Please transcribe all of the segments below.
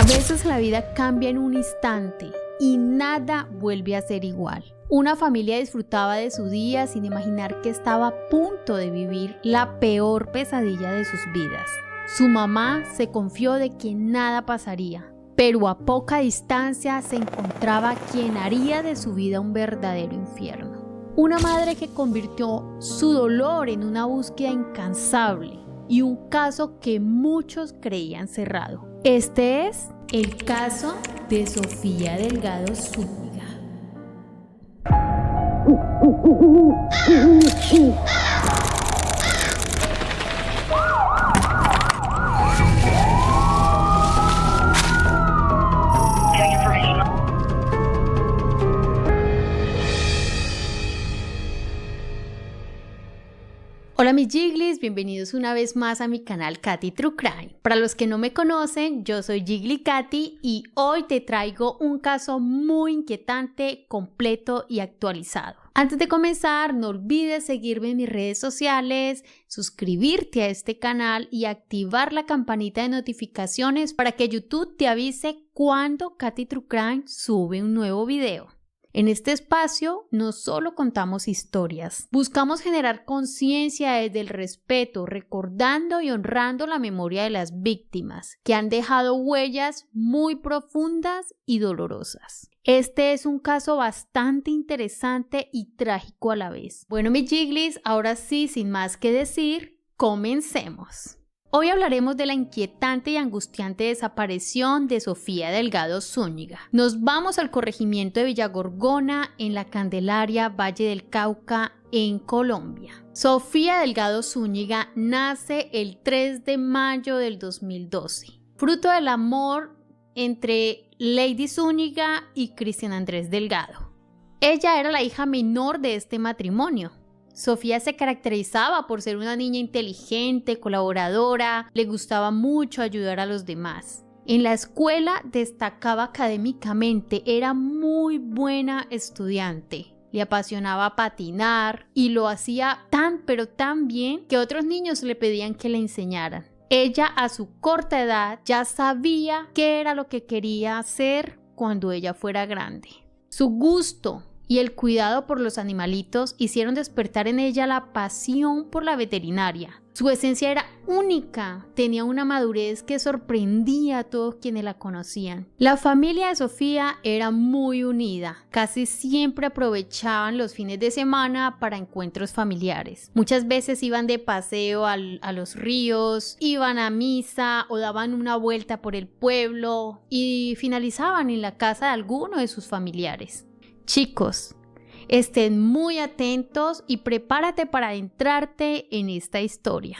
A veces la vida cambia en un instante y nada vuelve a ser igual. Una familia disfrutaba de su día sin imaginar que estaba a punto de vivir la peor pesadilla de sus vidas. Su mamá se confió de que nada pasaría, pero a poca distancia se encontraba quien haría de su vida un verdadero infierno. Una madre que convirtió su dolor en una búsqueda incansable y un caso que muchos creían cerrado. Este es el caso de Sofía Delgado Zúñiga. Hola mis Jigglies, bienvenidos una vez más a mi canal Katy True Crime. Para los que no me conocen, yo soy Jiggly Katy y hoy te traigo un caso muy inquietante, completo y actualizado. Antes de comenzar, no olvides seguirme en mis redes sociales, suscribirte a este canal y activar la campanita de notificaciones para que YouTube te avise cuando Katy True Crime sube un nuevo video. En este espacio no solo contamos historias, buscamos generar conciencia desde el respeto, recordando y honrando la memoria de las víctimas, que han dejado huellas muy profundas y dolorosas. Este es un caso bastante interesante y trágico a la vez. Bueno, mis Jigglies, ahora sí, sin más que decir, comencemos. Hoy hablaremos de la inquietante y angustiante desaparición de Sofía Delgado Zúñiga. Nos vamos al corregimiento de Villagorgona, en la Candelaria, Valle del Cauca, en Colombia. Sofía Delgado Zúñiga nace el 3 de mayo del 2012, fruto del amor entre Lady Zúñiga y Cristian Andrés Delgado. Ella era la hija menor de este matrimonio. Sofía se caracterizaba por ser una niña inteligente, colaboradora, le gustaba mucho ayudar a los demás. En la escuela destacaba académicamente, era muy buena estudiante. Le apasionaba patinar y lo hacía tan pero tan bien que otros niños le pedían que le enseñaran. Ella a su corta edad ya sabía qué era lo que quería hacer cuando ella fuera grande. Su gusto y el cuidado por los animalitos hicieron despertar en ella la pasión por la veterinaria. Su esencia era única, tenía una madurez que sorprendía a todos quienes la conocían. La familia de Sofía era muy unida, casi siempre aprovechaban los fines de semana para encuentros familiares. Muchas veces iban de paseo a los ríos, iban a misa o daban una vuelta por el pueblo y finalizaban en la casa de alguno de sus familiares. Chicos, estén muy atentos y prepárate para adentrarte en esta historia.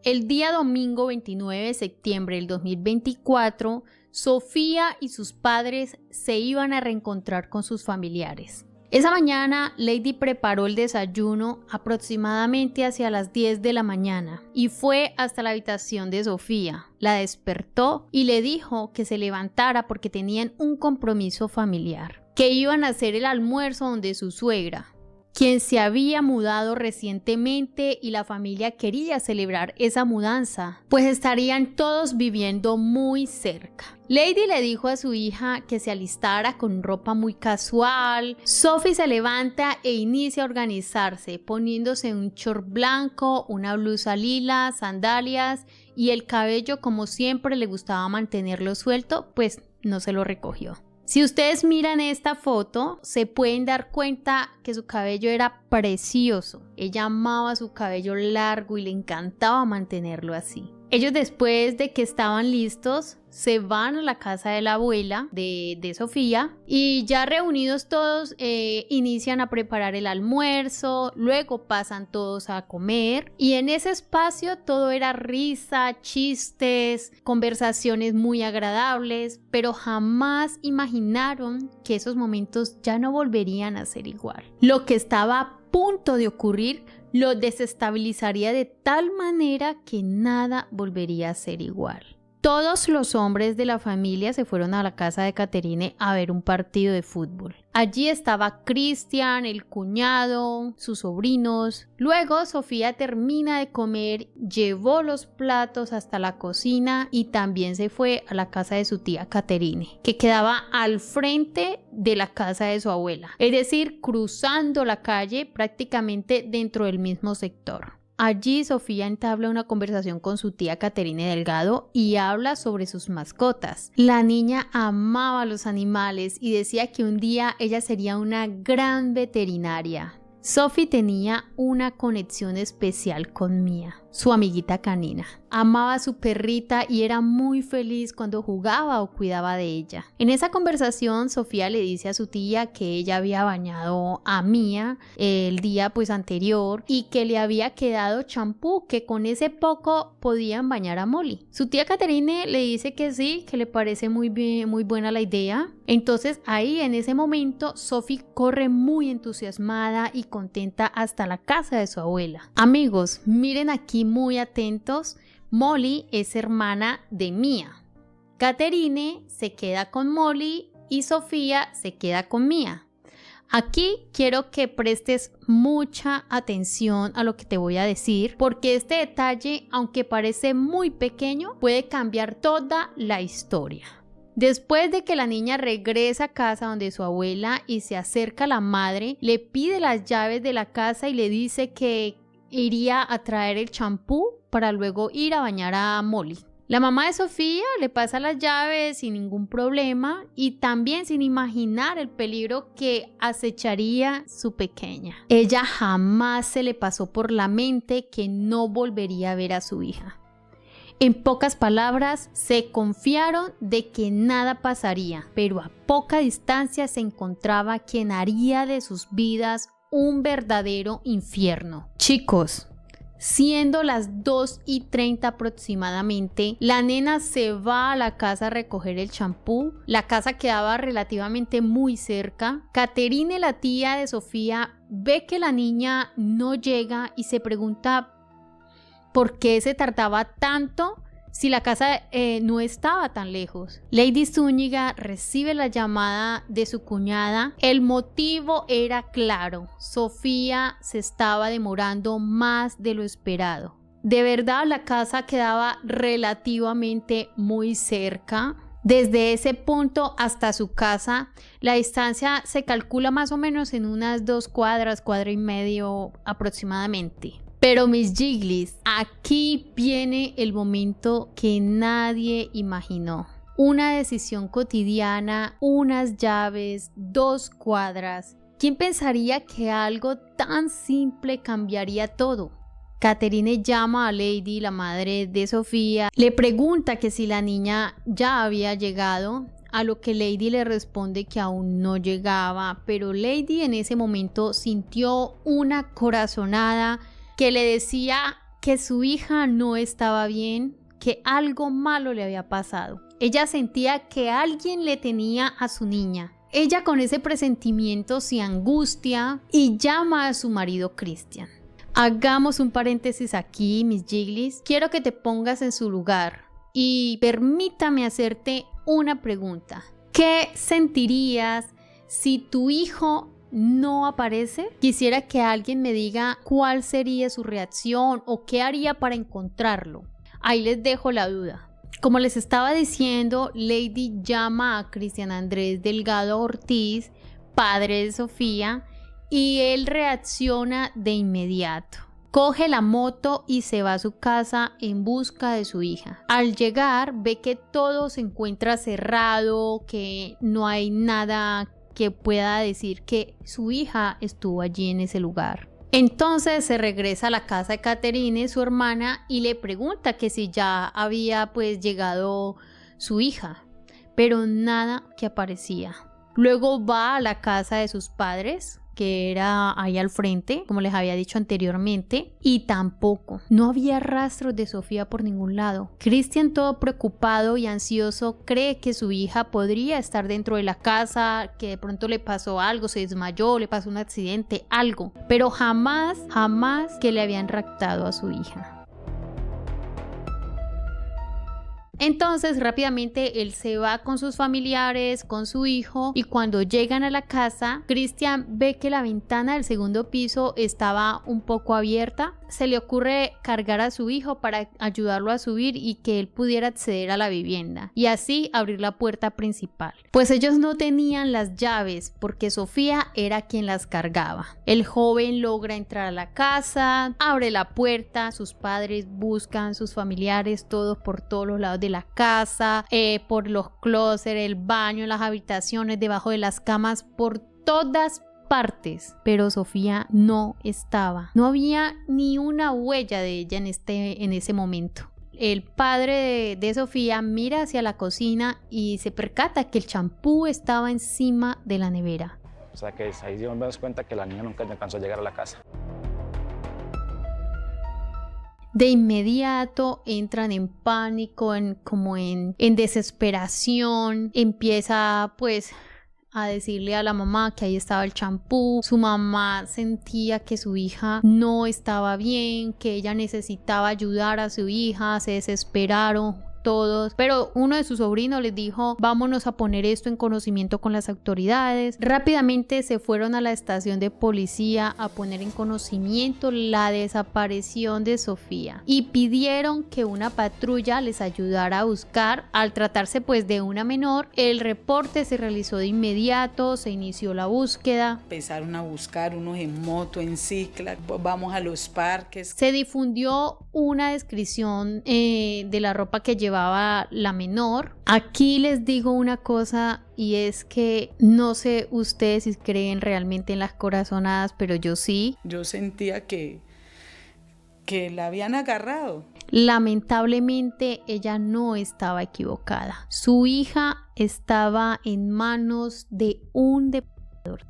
El día domingo 29 de septiembre del 2024, Sofía y sus padres se iban a reencontrar con sus familiares. Esa mañana, Lady preparó el desayuno aproximadamente hacia las 10 de la mañana y fue hasta la habitación de Sofía. La despertó y le dijo que se levantara porque tenían un compromiso familiar, que iban a hacer el almuerzo donde su suegra, quien se había mudado recientemente y la familia quería celebrar esa mudanza, pues estarían todos viviendo muy cerca. Lady le dijo a su hija que se alistara con ropa muy casual. Sophie se levanta e inicia a organizarse, poniéndose un short blanco, una blusa lila, sandalias y el cabello, como siempre le gustaba mantenerlo suelto, pues no se lo recogió. Si ustedes miran esta foto, se pueden dar cuenta que su cabello era precioso. Ella amaba su cabello largo y le encantaba mantenerlo así. Ellos, después de que estaban listos, se van a la casa de la abuela de Sofía y ya reunidos todos inician a preparar el almuerzo, luego pasan todos a comer y en ese espacio todo era risa, chistes, conversaciones muy agradables, pero jamás imaginaron que esos momentos ya no volverían a ser igual. Lo que estaba a punto de ocurrir lo desestabilizaría de tal manera que nada volvería a ser igual. Todos los hombres de la familia se fueron a la casa de Catherine a ver un partido de fútbol. Allí estaba Christian, el cuñado, sus sobrinos. Luego Sofía termina de comer, llevó los platos hasta la cocina y también se fue a la casa de su tía Catherine, que quedaba al frente de la casa de su abuela, es decir, cruzando la calle prácticamente dentro del mismo sector. Allí Sofía entabla una conversación con su tía Catherine Delgado y habla sobre sus mascotas. La niña amaba los animales y decía que un día ella sería una gran veterinaria. Sophie tenía una conexión especial con Mia, su amiguita canina. Amaba a su perrita y era muy feliz cuando jugaba o cuidaba de ella. En esa conversación, Sofía le dice a su tía que ella había bañado a Mia el día anterior y que le había quedado champú, que con ese poco podían bañar a Molly. Su tía Catherine le dice que sí, que le parece muy bien, muy buena la idea. Entonces ahí en ese momento Sophie corre muy entusiasmada y contenta hasta la casa de su abuela. Amigos, miren aquí muy atentos. Molly es hermana de Mia. Catherine se queda con Molly y Sofía se queda con Mia. Aquí quiero que prestes mucha atención a lo que te voy a decir, porque este detalle, aunque parece muy pequeño, puede cambiar toda la historia. Después de que la niña regresa a casa donde su abuela y se acerca a la madre, le pide las llaves de la casa y le dice que iría a traer el champú para luego ir a bañar a Molly. La mamá de Sofía le pasa las llaves sin ningún problema y también sin imaginar el peligro que acecharía su pequeña. Ella jamás se le pasó por la mente que no volvería a ver a su hija. En pocas palabras, se confiaron de que nada pasaría, pero a poca distancia se encontraba quien haría de sus vidas un verdadero infierno. Chicos, siendo las 2:30 aproximadamente, la nena se va a la casa a recoger el champú. La casa quedaba relativamente muy cerca. Catherine, la tía de Sofía, ve que la niña no llega y se pregunta ¿por qué se tardaba tanto si la casa no estaba tan lejos? Lady Zúñiga recibe la llamada de su cuñada. El motivo era claro. Sofía se estaba demorando más de lo esperado. De verdad, la casa quedaba relativamente muy cerca. Desde ese punto hasta su casa, la distancia se calcula más o menos en unas 2 cuadras, cuadra y medio aproximadamente. Pero mis Jigglis, aquí viene el momento que nadie imaginó. Una decisión cotidiana, unas llaves, 2 cuadras. ¿Quién pensaría que algo tan simple cambiaría todo? Catherine llama a Lady, la madre de Sofía, le pregunta que si la niña ya había llegado, a lo que Lady le responde que aún no llegaba, pero Lady en ese momento sintió una corazonada que le decía que su hija no estaba bien, que algo malo le había pasado. Ella sentía que alguien le tenía a su niña. Ella con ese presentimiento se angustia y llama a su marido Christian. Hagamos un paréntesis aquí, mis Jigglis. Quiero que te pongas en su lugar y permítame hacerte una pregunta. ¿Qué sentirías si tu hijo no aparece? Quisiera que alguien me diga cuál sería su reacción o qué haría para encontrarlo. Ahí les dejo la duda. Como les estaba diciendo, Lady llama a Cristian Andrés Delgado Ortiz, padre de Sofía, y él reacciona de inmediato. Coge la moto y se va a su casa en busca de su hija. Al llegar ve que todo se encuentra cerrado, que no hay nada que pueda decir que su hija estuvo allí en ese lugar. Entonces se regresa a la casa de Catherine, su hermana, y le pregunta que si ya había llegado su hija, pero nada que aparecía. Luego va a la casa de sus padres, que era ahí al frente, como les había dicho anteriormente, y tampoco, no había rastros de Sofía por ningún lado. Christian, todo preocupado y ansioso, cree que su hija podría estar dentro de la casa, que de pronto le pasó algo, se desmayó, le pasó un accidente, algo, pero jamás que le habían raptado a su hija. Entonces rápidamente él se va con sus familiares, con su hijo, y cuando llegan a la casa, Cristian ve que la ventana del segundo piso estaba un poco abierta. Se le ocurre cargar a su hijo para ayudarlo a subir y que él pudiera acceder a la vivienda y así abrir la puerta principal. Pues ellos no tenían las llaves porque Sofía era quien las cargaba. El joven logra entrar a la casa, abre la puerta, sus padres buscan, sus familiares, todos por todos los lados de la casa, por los closets, el baño, las habitaciones, debajo de las camas, por todas partes, pero Sofía no estaba. No había ni una huella de ella en ese momento. El padre de Sofía mira hacia la cocina y se percata que el champú estaba encima de la nevera. O sea que ahí nos damos cuenta que la niña nunca alcanzó a llegar a la casa. De inmediato entran en pánico, en desesperación. Empieza pues a decirle a la mamá que ahí estaba el champú. Su mamá sentía que su hija no estaba bien, que ella necesitaba ayudar a su hija. Se desesperaron todos, pero uno de sus sobrinos les dijo: vámonos a poner esto en conocimiento con las autoridades. Rápidamente se fueron a la estación de policía a poner en conocimiento la desaparición de Sofía y pidieron que una patrulla les ayudara a buscar. Al tratarse pues de una menor, el reporte se realizó de inmediato, se inició la búsqueda. Empezaron a buscar unos en moto, en cicla, vamos a los parques. Se difundió una descripción de la ropa que llevaba la menor. Aquí les digo una cosa, y es que no sé ustedes si creen realmente en las corazonadas, pero yo sí. Yo sentía que la habían agarrado. Lamentablemente ella no estaba equivocada. Su hija estaba en manos de un depredador.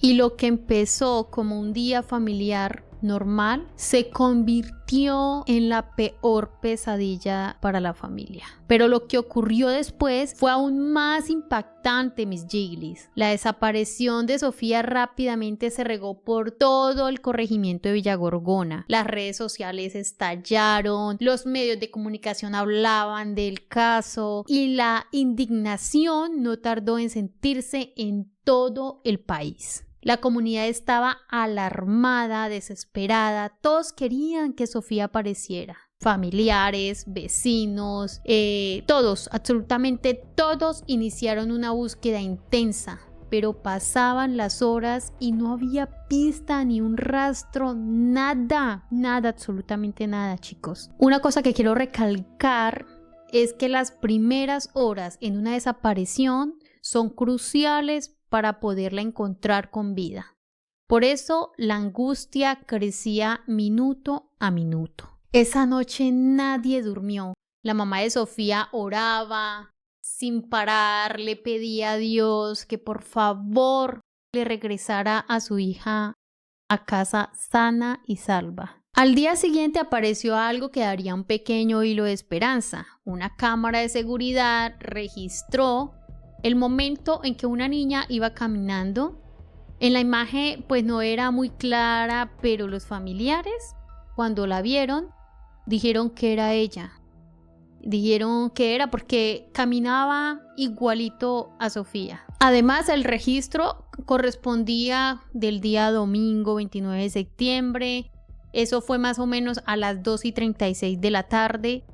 Y lo que empezó como un día familiar normal se convirtió en la peor pesadilla para la familia. Pero lo que ocurrió después fue aún más impactante, mis Jigglies. La desaparición de Sofía rápidamente se regó por todo el corregimiento de Villagorgona. Las redes sociales estallaron, los medios de comunicación hablaban del caso y la indignación no tardó en sentirse en todo el país. La comunidad estaba alarmada, desesperada. Todos querían que Sofía apareciera. Familiares, vecinos, todos, absolutamente todos iniciaron una búsqueda intensa. Pero pasaban las horas y no había pista ni un rastro, nada, absolutamente nada, chicos. Una cosa que quiero recalcar es que las primeras horas en una desaparición son cruciales para poderla encontrar con vida. Por eso la angustia crecía minuto a minuto. Esa noche nadie durmió. La mamá de Sofía oraba sin parar, le pedía a Dios que por favor le regresara a su hija a casa sana y salva. Al día siguiente apareció algo que daría un pequeño hilo de esperanza. Una cámara de seguridad registró el momento en que una niña iba caminando. En la imagen pues no era muy clara, pero los familiares, cuando la vieron, dijeron que era ella. Dijeron que era porque caminaba igualito a Sofía. Además, el registro correspondía del día domingo 29 de septiembre. Eso fue más o menos a las 2:36 de la tarde,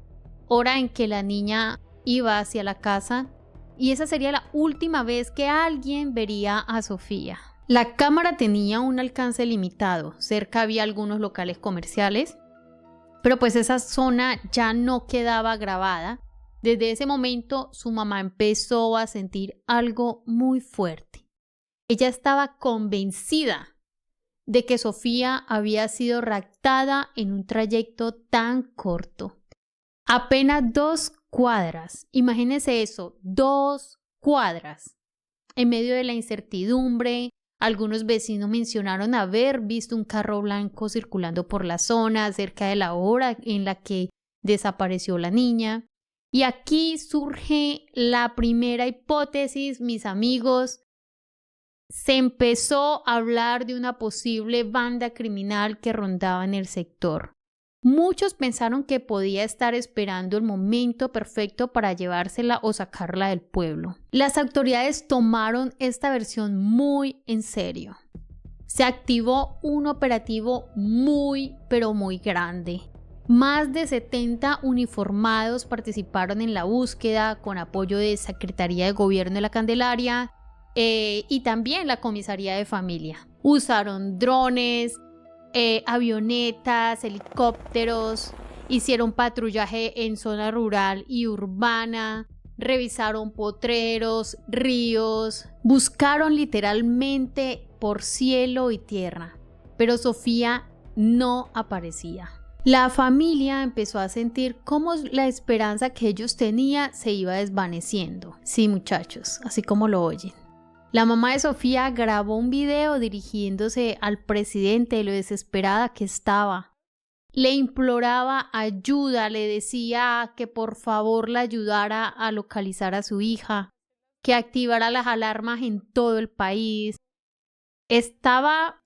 hora en que la niña iba hacia la casa. Y esa sería la última vez que alguien vería a Sofía. La cámara tenía un alcance limitado. Cerca había algunos locales comerciales, pero pues esa zona ya no quedaba grabada. Desde ese momento su mamá empezó a sentir algo muy fuerte. Ella estaba convencida de que Sofía había sido raptada en un trayecto tan corto. Apenas 2 cuadras, imagínense eso, 2 cuadras. En medio de la incertidumbre, algunos vecinos mencionaron haber visto un carro blanco circulando por la zona cerca de la hora en la que desapareció la niña. Y aquí surge la primera hipótesis, mis amigos. Se empezó a hablar de una posible banda criminal que rondaba en el sector. Muchos pensaron que podía estar esperando el momento perfecto para llevársela o sacarla del pueblo. Las autoridades tomaron esta versión muy en serio. Se activó un operativo muy, pero muy grande. Más de 70 uniformados participaron en la búsqueda con apoyo de Secretaría de Gobierno de la Candelaria y también la Comisaría de Familia. Usaron drones, avionetas, helicópteros, hicieron patrullaje en zona rural y urbana, revisaron potreros, ríos, buscaron literalmente por cielo y tierra, pero Sofía no aparecía. La familia empezó a sentir cómo la esperanza que ellos tenían se iba desvaneciendo. Sí, muchachos, así como lo oyen. La mamá de Sofía grabó un video dirigiéndose al presidente de lo desesperada que estaba. Le imploraba ayuda, le decía que por favor la ayudara a localizar a su hija, que activara las alarmas en todo el país. Estaba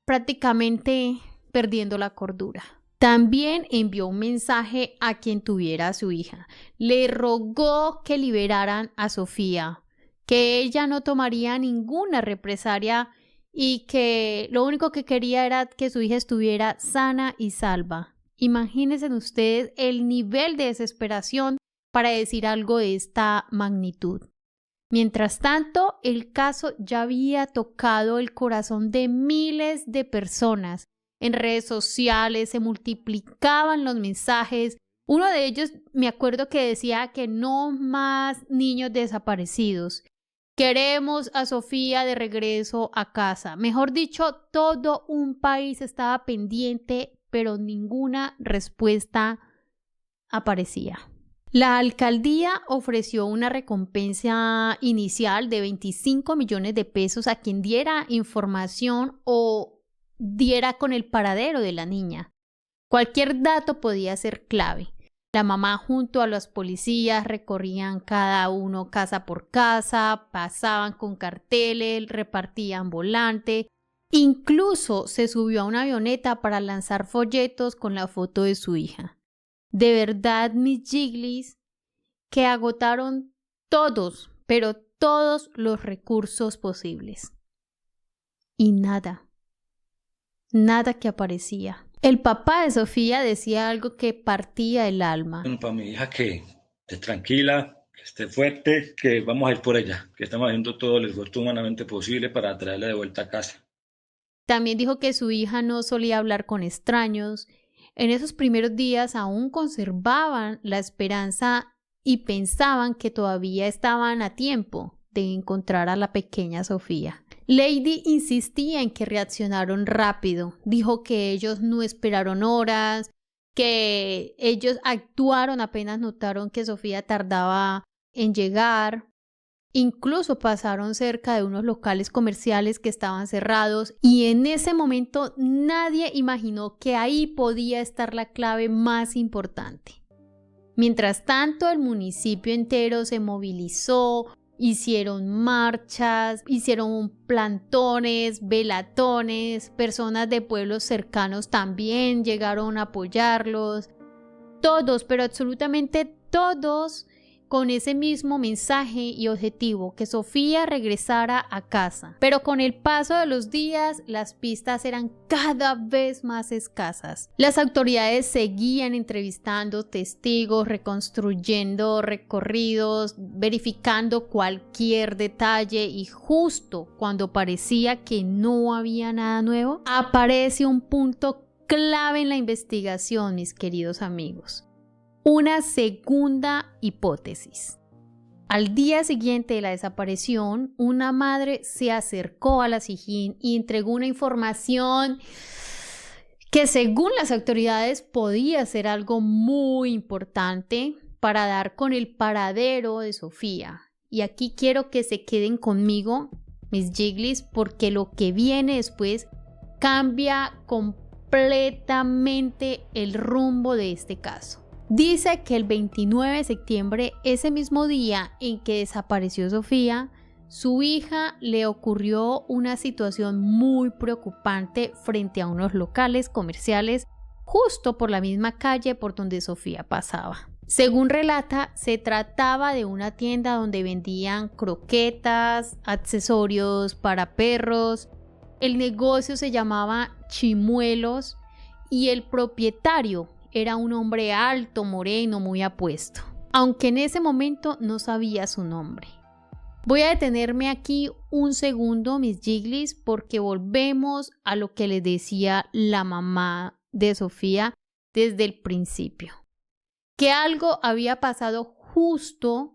prácticamente perdiendo la cordura. También envió un mensaje a quien tuviera a su hija. Le rogó que liberaran a Sofía, que ella no tomaría ninguna represalia y que lo único que quería era que su hija estuviera sana y salva. Imagínense ustedes el nivel de desesperación para decir algo de esta magnitud. Mientras tanto, el caso ya había tocado el corazón de miles de personas. En redes sociales se multiplicaban los mensajes. Uno de ellos me acuerdo que decía que no más niños desaparecidos. Queremos a Sofía de regreso a casa. Mejor dicho, todo un país estaba pendiente, pero ninguna respuesta aparecía. La alcaldía ofreció una recompensa inicial de 25 millones de pesos a quien diera información o diera con el paradero de la niña. Cualquier dato podía ser clave. La mamá junto a los policías recorrían cada uno casa por casa, pasaban con carteles, repartían volante. Incluso se subió a una avioneta para lanzar folletos con la foto de su hija. De verdad, mis Jigglies, que agotaron todos, pero todos los recursos posibles. Y nada que aparecía. El papá de Sofía decía algo que partía el alma. Bueno, para mi hija que esté tranquila, que esté fuerte, que vamos a ir por ella, que estamos haciendo todo el esfuerzo humanamente posible para traerla de vuelta a casa. También dijo que su hija no solía hablar con extraños. En esos primeros días aún conservaban la esperanza y pensaban que todavía estaban a tiempo de encontrar a la pequeña Sofía. Lady insistía en que reaccionaron rápido. Dijo que ellos no esperaron horas, que ellos actuaron apenas notaron que Sofía tardaba en llegar. Incluso pasaron cerca de unos locales comerciales que estaban cerrados y en ese momento nadie imaginó que ahí podía estar la clave más importante. Mientras tanto, el municipio entero se movilizó, hicieron marchas, hicieron plantones, velatones, personas de pueblos cercanos también llegaron a apoyarlos. Todos, pero absolutamente todos, con ese mismo mensaje y objetivo, que Sofía regresara a casa. Pero con el paso de los días, las pistas eran cada vez más escasas. Las autoridades seguían entrevistando testigos, reconstruyendo recorridos, verificando cualquier detalle y justo cuando parecía que no había nada nuevo, aparece un punto clave en la investigación, mis queridos amigos. Una segunda hipótesis. Al día siguiente de la desaparición, una madre se acercó a la SIJIN y entregó una información que según las autoridades podía ser algo muy importante para dar con el paradero de Sofía. Y aquí quiero que se queden conmigo, mis Jigglies, porque lo que viene después cambia completamente el rumbo de este caso. Dice que el 29 de septiembre, ese mismo día en que desapareció Sofía, su hija le ocurrió una situación muy preocupante frente a unos locales comerciales justo por la misma calle por donde Sofía pasaba. Según relata, se trataba de una tienda donde vendían croquetas, accesorios para perros. El negocio se llamaba Chimuelos y el propietario era un hombre alto, moreno, muy apuesto, aunque en ese momento no sabía su nombre. Voy a detenerme aquí un segundo, mis Jigglies, porque volvemos a lo que les decía la mamá de Sofía desde el principio. Que algo había pasado justo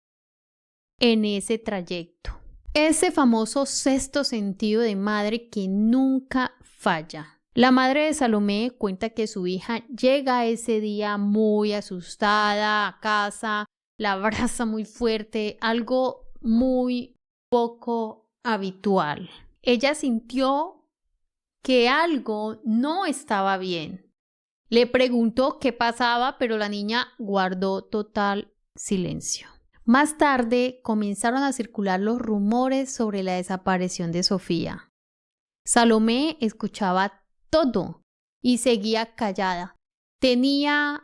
en ese trayecto. Ese famoso sexto sentido de madre que nunca falla. La madre de Salomé cuenta que su hija llega ese día muy asustada a casa, la abraza muy fuerte, algo muy poco habitual. Ella sintió que algo no estaba bien. Le preguntó qué pasaba, pero la niña guardó total silencio. Más tarde comenzaron a circular los rumores sobre la desaparición de Sofía. Salomé escuchaba todo y seguía callada. Tenía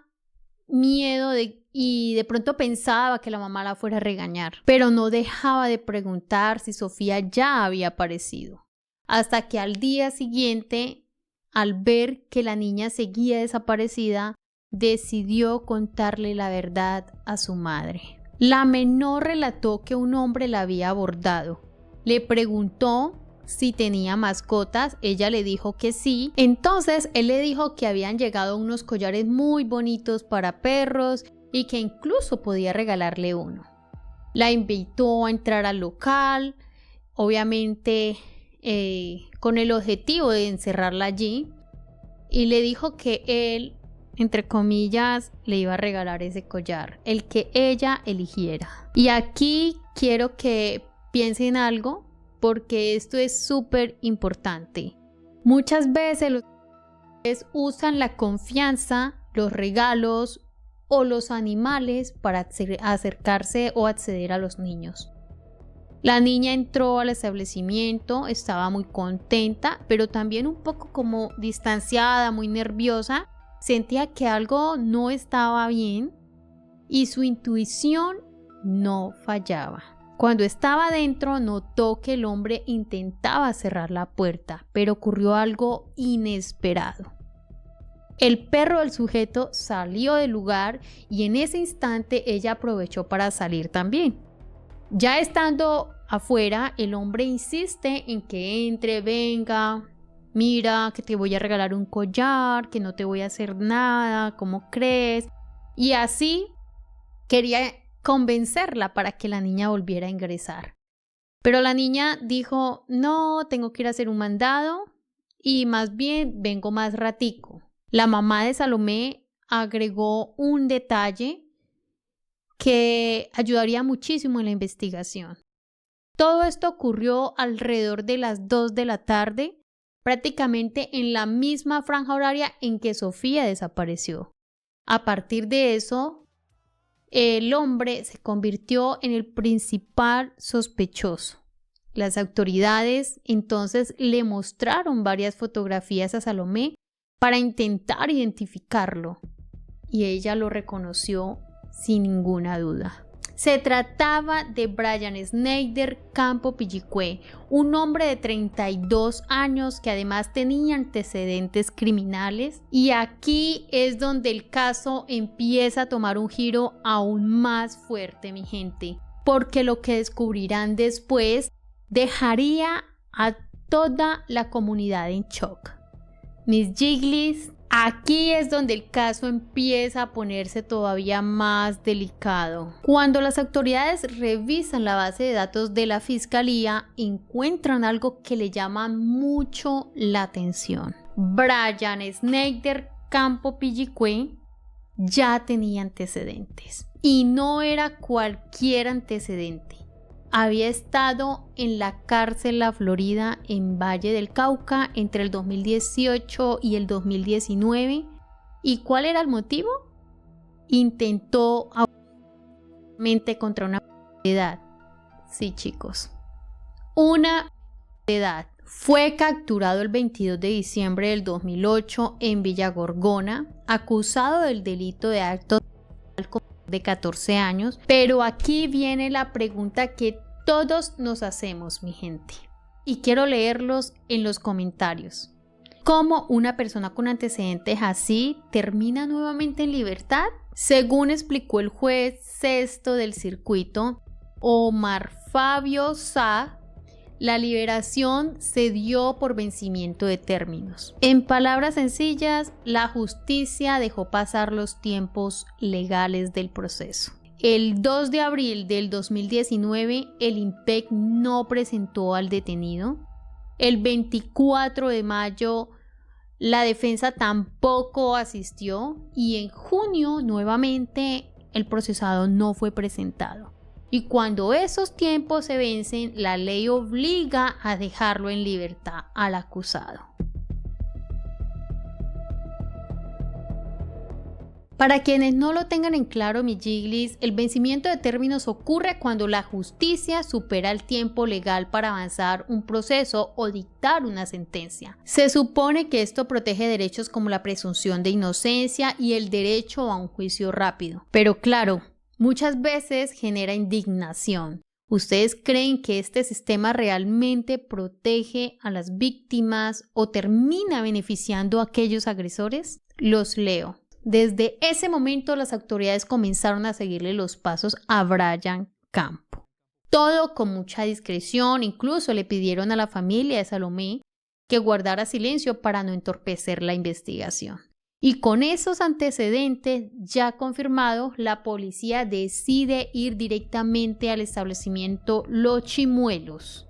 miedo y de pronto pensaba que la mamá la fuera a regañar, pero no dejaba de preguntar si Sofía ya había aparecido. Hasta que al día siguiente, al ver que la niña seguía desaparecida, decidió contarle la verdad a su madre. La menor relató que un hombre la había abordado. Le preguntó si tenía mascotas, ella le dijo que sí. Entonces él le dijo que habían llegado unos collares muy bonitos para perros y que incluso podía regalarle uno. La invitó a entrar al local, obviamente con el objetivo de encerrarla allí, y le dijo que él, entre comillas, le iba a regalar ese collar, el que ella eligiera. Y aquí quiero que piensen algo, porque esto es súper importante. Muchas veces los padres usan la confianza, los regalos o los animales para acercarse o acceder a los niños. La niña entró al establecimiento, estaba muy contenta, pero también un poco como distanciada, muy nerviosa. Sentía que algo no estaba bien y su intuición no fallaba. Cuando estaba adentro, notó que el hombre intentaba cerrar la puerta, pero ocurrió algo inesperado. El perro del sujeto salió del lugar y en ese instante ella aprovechó para salir también. Ya estando afuera, el hombre insiste en que entre, venga, mira que te voy a regalar un collar, que no te voy a hacer nada, ¿cómo crees? Y así quería convencerla para que la niña volviera a ingresar. Pero la niña dijo, no, tengo que ir a hacer un mandado y más bien vengo más ratico. La mamá de Salomé agregó un detalle que ayudaría muchísimo en la investigación. Todo esto ocurrió alrededor de las 2 de la tarde, prácticamente en la misma franja horaria en que Sofía desapareció. A partir de eso, el hombre se convirtió en el principal sospechoso. Las autoridades entonces le mostraron varias fotografías a Salomé para intentar identificarlo, y ella lo reconoció sin ninguna duda. Se trataba de Brian Schneider Campo Pillicue, un hombre de 32 años que además tenía antecedentes criminales, y aquí es donde el caso empieza a tomar un giro aún más fuerte, mi gente, porque lo que descubrirán después dejaría a toda la comunidad en shock. Mis Jigglies, aquí es donde el caso empieza a ponerse todavía más delicado. Cuando las autoridades revisan la base de datos de la fiscalía, encuentran algo que le llama mucho la atención. Brian Schneider Campo Pillicue ya tenía antecedentes, y no era cualquier antecedente. Había estado en la cárcel La Florida en Valle del Cauca entre el 2018 y el 2019. ¿Y cuál era el motivo? Intentó contra una menor de edad. Sí, chicos. Una menor de edad. Fue capturado el 22 de diciembre del 2008 en Villa Gorgona, acusado del delito de acto de 14 años. Pero aquí viene la pregunta que todos nos hacemos, mi gente, y quiero leerlos en los comentarios. ¿Cómo una persona con antecedentes así termina nuevamente en libertad? Según explicó el juez sexto del circuito, Omar Fabio Sá, la liberación se dio por vencimiento de términos. En palabras sencillas, la justicia dejó pasar los tiempos legales del proceso. El 2 de abril del 2019, el IMPEC no presentó al detenido. El 24 de mayo, la defensa tampoco asistió. Y en junio, nuevamente, el procesado no fue presentado. Y cuando esos tiempos se vencen, la ley obliga a dejarlo en libertad al acusado. Para quienes no lo tengan en claro, mis jiglis, el vencimiento de términos ocurre cuando la justicia supera el tiempo legal para avanzar un proceso o dictar una sentencia. Se supone que esto protege derechos como la presunción de inocencia y el derecho a un juicio rápido. Pero claro, muchas veces genera indignación. ¿Ustedes creen que este sistema realmente protege a las víctimas o termina beneficiando a aquellos agresores? Los leo. Desde ese momento las autoridades comenzaron a seguirle los pasos a Brian Campo. Todo con mucha discreción, incluso le pidieron a la familia de Salomé que guardara silencio para no entorpecer la investigación. Y con esos antecedentes ya confirmados, la policía decide ir directamente al establecimiento Los Chimuelos.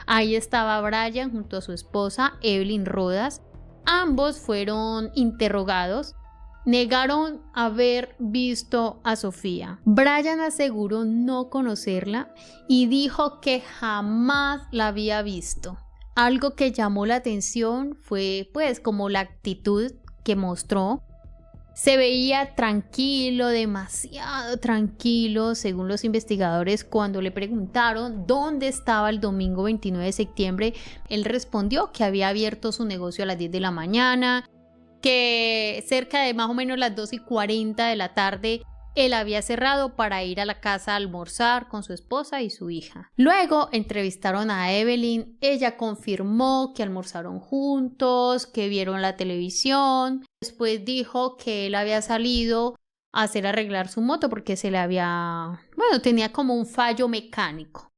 Ahí estaba Brian junto a su esposa Evelyn Rodas. Ambos fueron interrogados. Negaron haber visto a Sofía. Brian aseguró no conocerla y dijo que jamás la había visto. Algo que llamó la atención fue como la actitud que mostró. Se veía tranquilo, demasiado tranquilo, según los investigadores. Cuando le preguntaron dónde estaba el domingo 29 de septiembre, él respondió que había abierto su negocio a las 10 de la mañana, que cerca de más o menos las 2:40 de la tarde él había cerrado para ir a la casa a almorzar con su esposa y su hija. Luego entrevistaron a Evelyn. Ella confirmó que almorzaron juntos, que vieron la televisión. Después dijo que él había salido a arreglar su moto porque tenía como un fallo mecánico.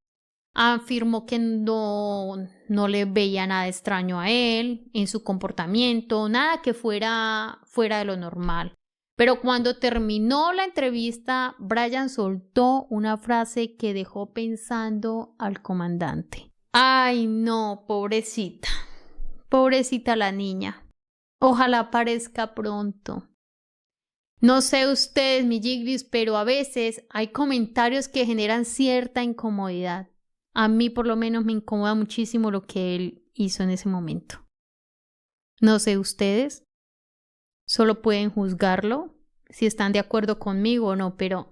Afirmó que no le veía nada extraño a él en su comportamiento, nada que fuera de lo normal. Pero cuando terminó la entrevista, Brian soltó una frase que dejó pensando al comandante. Ay, no, pobrecita la niña. Ojalá aparezca pronto. No sé ustedes, mi jiglis, pero a veces hay comentarios que generan cierta incomodidad. A mí por lo menos me incomoda muchísimo lo que él hizo en ese momento. No sé ustedes, solo pueden juzgarlo si están de acuerdo conmigo o no, pero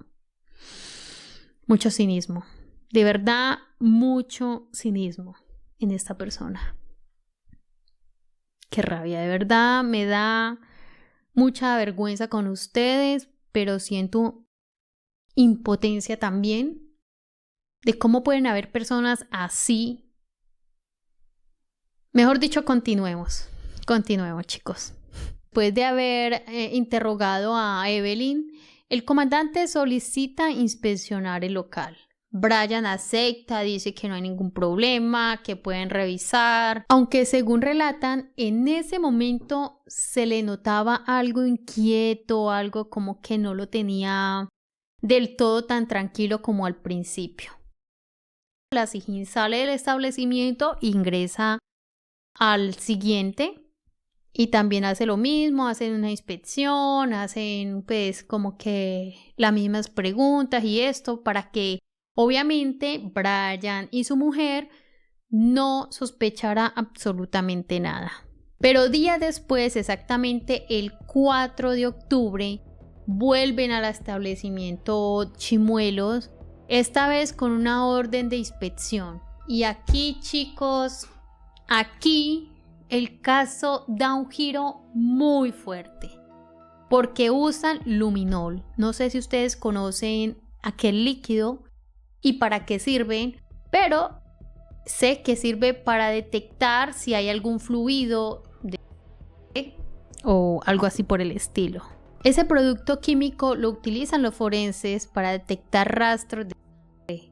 mucho cinismo. De verdad, mucho cinismo en esta persona. Qué rabia, de verdad me da mucha vergüenza con ustedes, pero siento impotencia también de cómo pueden haber personas así. Mejor dicho, continuemos, chicos. Después de haber interrogado a Evelyn, el comandante solicita inspeccionar el local. Brian acepta, dice que no hay ningún problema, que pueden revisar, aunque según relatan, en ese momento se le notaba algo inquieto, algo como que no lo tenía del todo tan tranquilo como al principio. La SIJIN sale del establecimiento, ingresa al siguiente y también hace lo mismo, hacen una inspección, hacen como que las mismas preguntas y esto para que obviamente Brian y su mujer no sospechara absolutamente nada. Pero días después, exactamente el 4 de octubre, vuelven al establecimiento Chimuelos, esta vez con una orden de inspección. Y aquí, chicos, Aquí el caso da un giro muy fuerte porque usan luminol. No sé si ustedes conocen aquel líquido y para qué sirven, pero sé que sirve para detectar si hay algún fluido o algo así por el estilo. Ese producto químico lo utilizan los forenses para detectar rastros de sangre.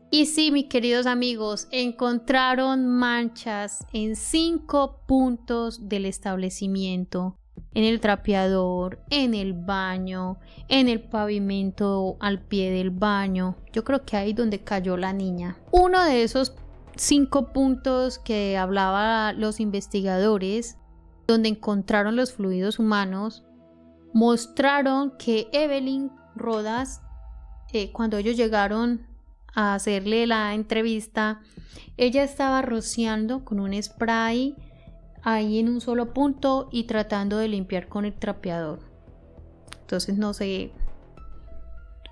Y sí, mis queridos amigos, encontraron manchas en 5 puntos del establecimiento, en el trapeador, en el baño, en el pavimento al pie del baño. Yo creo que ahí donde cayó la niña. Uno de esos 5 puntos que hablaban los investigadores, donde encontraron los fluidos humanos, mostraron que Evelyn Rodas, cuando ellos llegaron a hacerle la entrevista, ella estaba rociando con un spray ahí en un solo punto y tratando de limpiar con el trapeador. Entonces no sé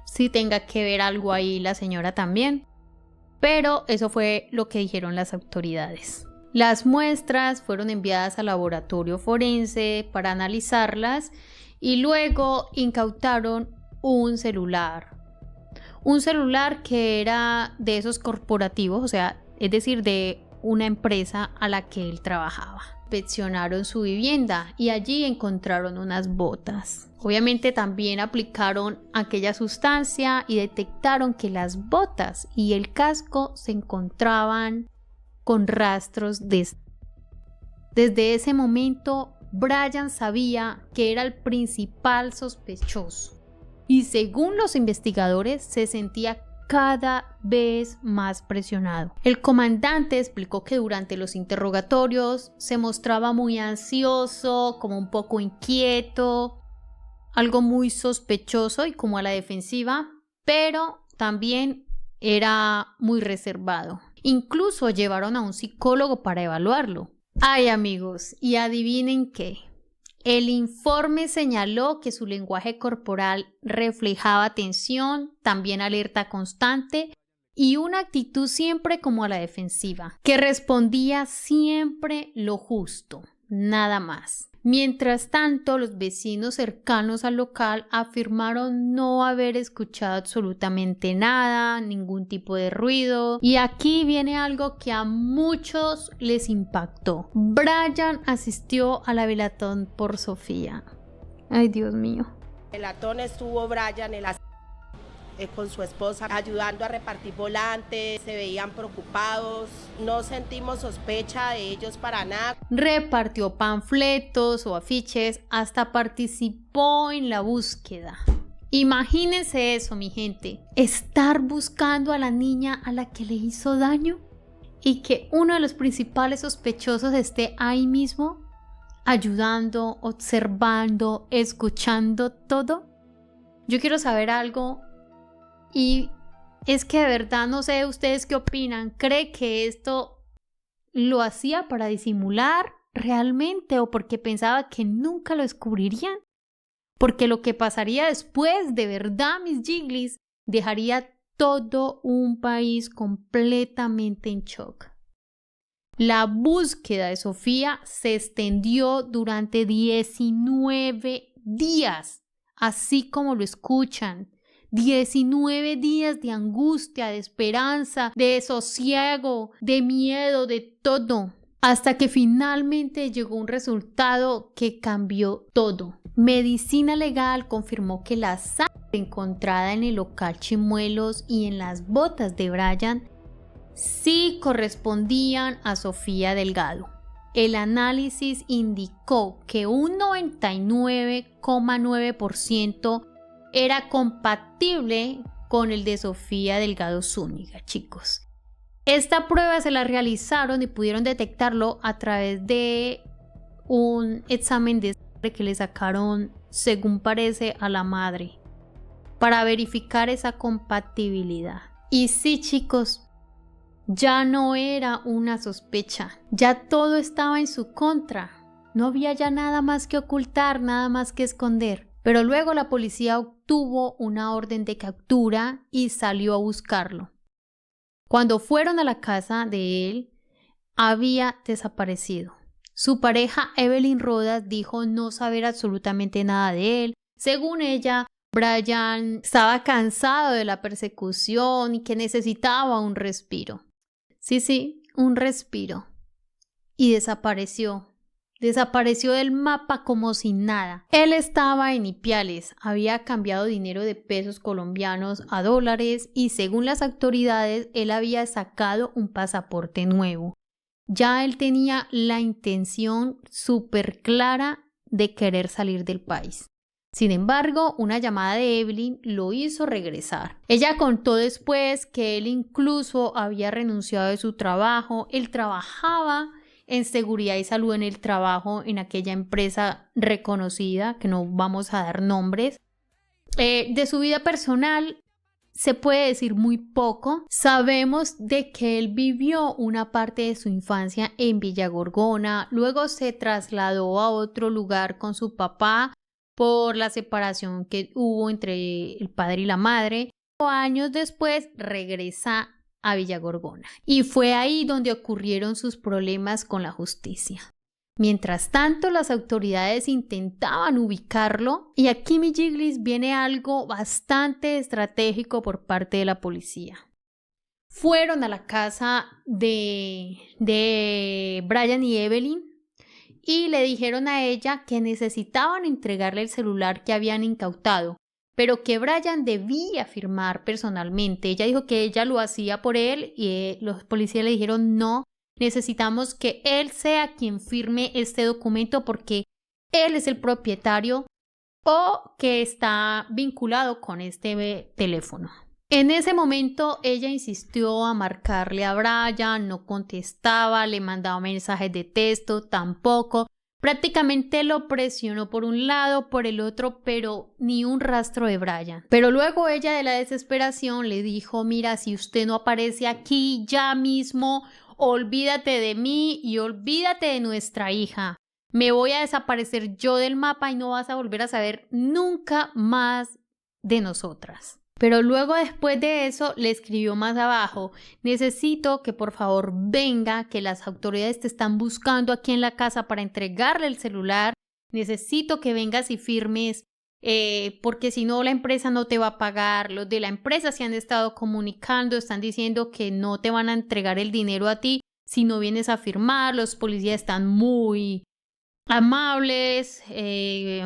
si tenga que ver algo ahí la señora también, pero eso fue lo que dijeron las autoridades. Las muestras fueron enviadas al laboratorio forense para analizarlas y luego incautaron un celular que era de esos corporativos, o sea, es decir, de una empresa a la que él trabajaba. Inspeccionaron su vivienda y allí encontraron unas botas. Obviamente también aplicaron aquella sustancia y detectaron que las botas y el casco se encontraban con rastros de... Desde ese momento, Brian sabía que era el principal sospechoso y según los investigadores se sentía cada vez más presionado. El comandante explicó que durante los interrogatorios se mostraba muy ansioso, como un poco inquieto, algo muy sospechoso y como a la defensiva, pero también era muy reservado. Incluso llevaron a un psicólogo para evaluarlo. Ay, amigos, y adivinen qué. El informe señaló que su lenguaje corporal reflejaba tensión, también alerta constante y una actitud siempre como a la defensiva, que respondía siempre lo justo, nada más. Mientras tanto, los vecinos cercanos al local afirmaron no haber escuchado absolutamente nada, ningún tipo de ruido. Y aquí viene algo que a muchos les impactó. Brian asistió a la velatón por Sofía. Ay, Dios mío. En el velatón estuvo Brian con su esposa ayudando a repartir volantes, se veían preocupados, no sentimos sospecha de ellos para nada. Repartió panfletos o afiches, hasta participó en la búsqueda. Imagínense eso, mi gente, estar buscando a la niña a la que le hizo daño y que uno de los principales sospechosos esté ahí mismo, ayudando, observando, escuchando todo. Yo quiero saber algo. Y es que de verdad no sé ustedes qué opinan. ¿Cree que esto lo hacía para disimular realmente o porque pensaba que nunca lo descubrirían? Porque lo que pasaría después, de verdad, mis Jigglies, dejaría todo un país completamente en shock. La búsqueda de Sofía se extendió durante 19 días, así como lo escuchan. 19 días de angustia, de esperanza, de sosiego, de miedo, de todo. Hasta que finalmente llegó un resultado que cambió todo. Medicina Legal confirmó que la sangre encontrada en el local Chimuelos y en las botas de Brian sí correspondían a Sofía Delgado. El análisis indicó que un 99,9% era compatible con el de Sofía Delgado Zúñiga, chicos. Esta prueba se la realizaron y pudieron detectarlo a través de un examen de sangre que le sacaron, según parece, a la madre, para verificar esa compatibilidad. Y sí, chicos, ya no era una sospecha, ya todo estaba en su contra. No había ya nada más que ocultar, nada más que esconder. Pero luego la policía obtuvo una orden de captura y salió a buscarlo. Cuando fueron a la casa de él, había desaparecido. Su pareja Evelyn Rodas dijo no saber absolutamente nada de él. Según ella, Brian estaba cansado de la persecución y que necesitaba un respiro. Sí, un respiro. Y desapareció. Desapareció del mapa como si nada. Él estaba en Ipiales, había cambiado dinero de pesos colombianos a dólares y según las autoridades él había sacado un pasaporte nuevo. Ya él tenía la intención súper clara de querer salir del país. Sin embargo, una llamada de Evelyn lo hizo regresar. Ella contó después que él incluso había renunciado de su trabajo. Él trabajaba en seguridad y salud en el trabajo en aquella empresa reconocida, que no vamos a dar nombres. De su vida personal se puede decir muy poco. Sabemos de que él vivió una parte de su infancia en Villa Gorgona, luego se trasladó a otro lugar con su papá por la separación que hubo entre el padre y la madre. Años después regresa a Villa Gorgona y fue ahí donde ocurrieron sus problemas con la justicia. Mientras tanto, las autoridades intentaban ubicarlo y aquí, mi Jiglis, viene algo bastante estratégico por parte de la policía. Fueron a la casa de Brian y Evelyn y le dijeron a ella que necesitaban entregarle el celular que habían incautado, pero que Brian debía firmar personalmente. Ella dijo que ella lo hacía por él y los policías le dijeron no, necesitamos que él sea quien firme este documento porque él es el propietario o que está vinculado con este teléfono. En ese momento ella insistió a marcarle a Brian, no contestaba, le mandaba mensajes de texto, tampoco. Prácticamente lo presionó por un lado, por el otro, pero ni un rastro de Brian. Pero luego ella de la desesperación le dijo, mira, si usted no aparece aquí ya mismo, olvídate de mí y olvídate de nuestra hija. Me voy a desaparecer yo del mapa y no vas a volver a saber nunca más de nosotras. Pero luego después de eso le escribió más abajo, necesito que por favor venga, que las autoridades te están buscando aquí en la casa para entregarle el celular, necesito que vengas y firmes, porque si no la empresa no te va a pagar, los de la empresa se han estado comunicando, están diciendo que no te van a entregar el dinero a ti si no vienes a firmar, los policías están muy amables,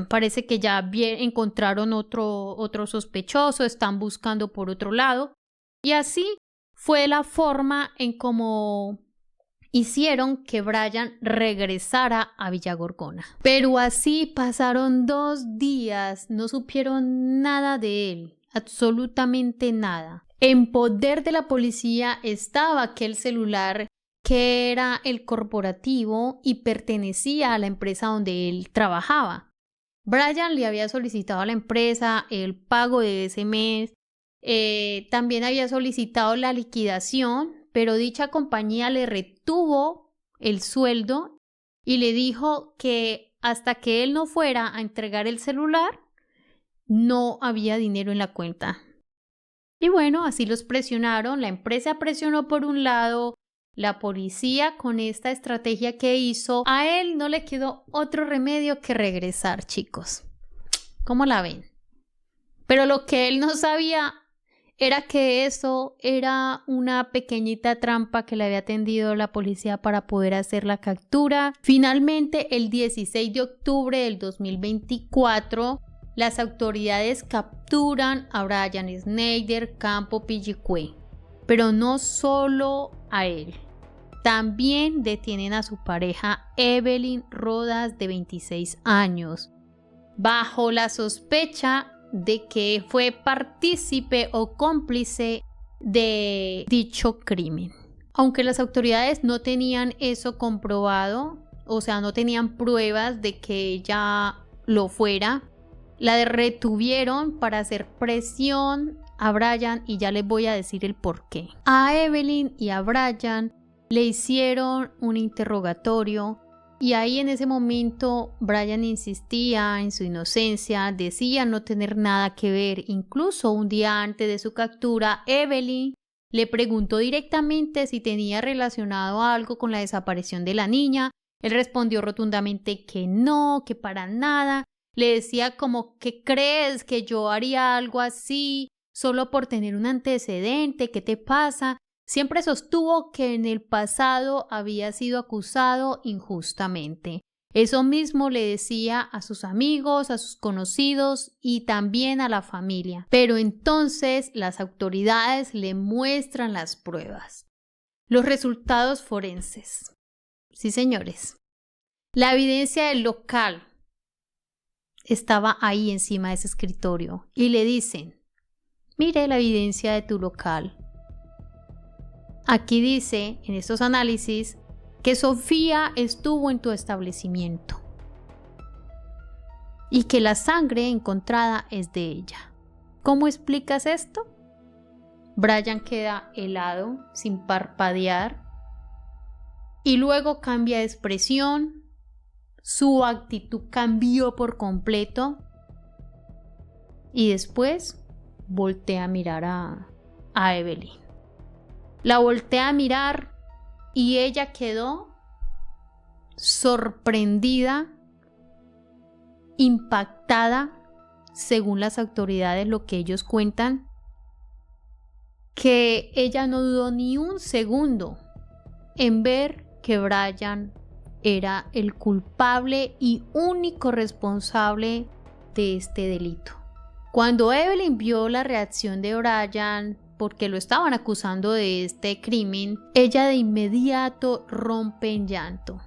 parece que ya encontraron otro sospechoso, están buscando por otro lado y así fue la forma en cómo hicieron que Brian regresara a Villa Gorgona. Pero así pasaron 2 días, no supieron nada de él, absolutamente nada. En poder de la policía estaba aquel celular que era el corporativo y pertenecía a la empresa donde él trabajaba. Brian le había solicitado a la empresa el pago de ese mes, también había solicitado la liquidación, pero dicha compañía le retuvo el sueldo y le dijo que hasta que él no fuera a entregar el celular, no había dinero en la cuenta. Y bueno, así los presionaron, la empresa presionó por un lado, la policía con esta estrategia que hizo, a él no le quedó otro remedio que regresar, chicos. ¿Cómo la ven? Pero lo que él no sabía era que eso era una pequeñita trampa que le había tendido la policía para poder hacer la captura. Finalmente, el 16 de octubre del 2024, las autoridades capturan a Brian Schneider Campo Pillicue. Pero no solo a él. También detienen a su pareja Evelyn Rodas de 26 años, bajo la sospecha de que fue partícipe o cómplice de dicho crimen. Aunque las autoridades no tenían eso comprobado, o sea, no tenían pruebas de que ella lo fuera, la retuvieron para hacer presión a Brian y ya les voy a decir el porqué. A Evelyn y a Brian le hicieron un interrogatorio y ahí en ese momento Brian insistía en su inocencia, decía no tener nada que ver. Incluso un día antes de su captura, Evelyn le preguntó directamente si tenía relacionado algo con la desaparición de la niña. Él respondió rotundamente que no, que para nada. Le decía como, ¿qué crees que yo haría algo así solo por tener un antecedente? ¿Qué te pasa? Siempre sostuvo que en el pasado había sido acusado injustamente. Eso mismo le decía a sus amigos, a sus conocidos y también a la familia. Pero entonces las autoridades le muestran las pruebas. Los resultados forenses. Sí, señores. La evidencia del local estaba ahí encima de ese escritorio y le dicen, mire la evidencia de tu local. Aquí dice, en estos análisis, que Sofía estuvo en tu establecimiento y que la sangre encontrada es de ella. ¿Cómo explicas esto? Brian queda helado, sin parpadear, y luego cambia de expresión. Su actitud cambió por completo y después voltea a mirar a Evelyn. La voltea a mirar y ella quedó sorprendida, impactada, según las autoridades, lo que ellos cuentan, que ella no dudó ni un segundo en ver que Brian era el culpable y único responsable de este delito. Cuando Evelyn vio la reacción de Brian, porque lo estaban acusando de este crimen, ella de inmediato rompe en llanto.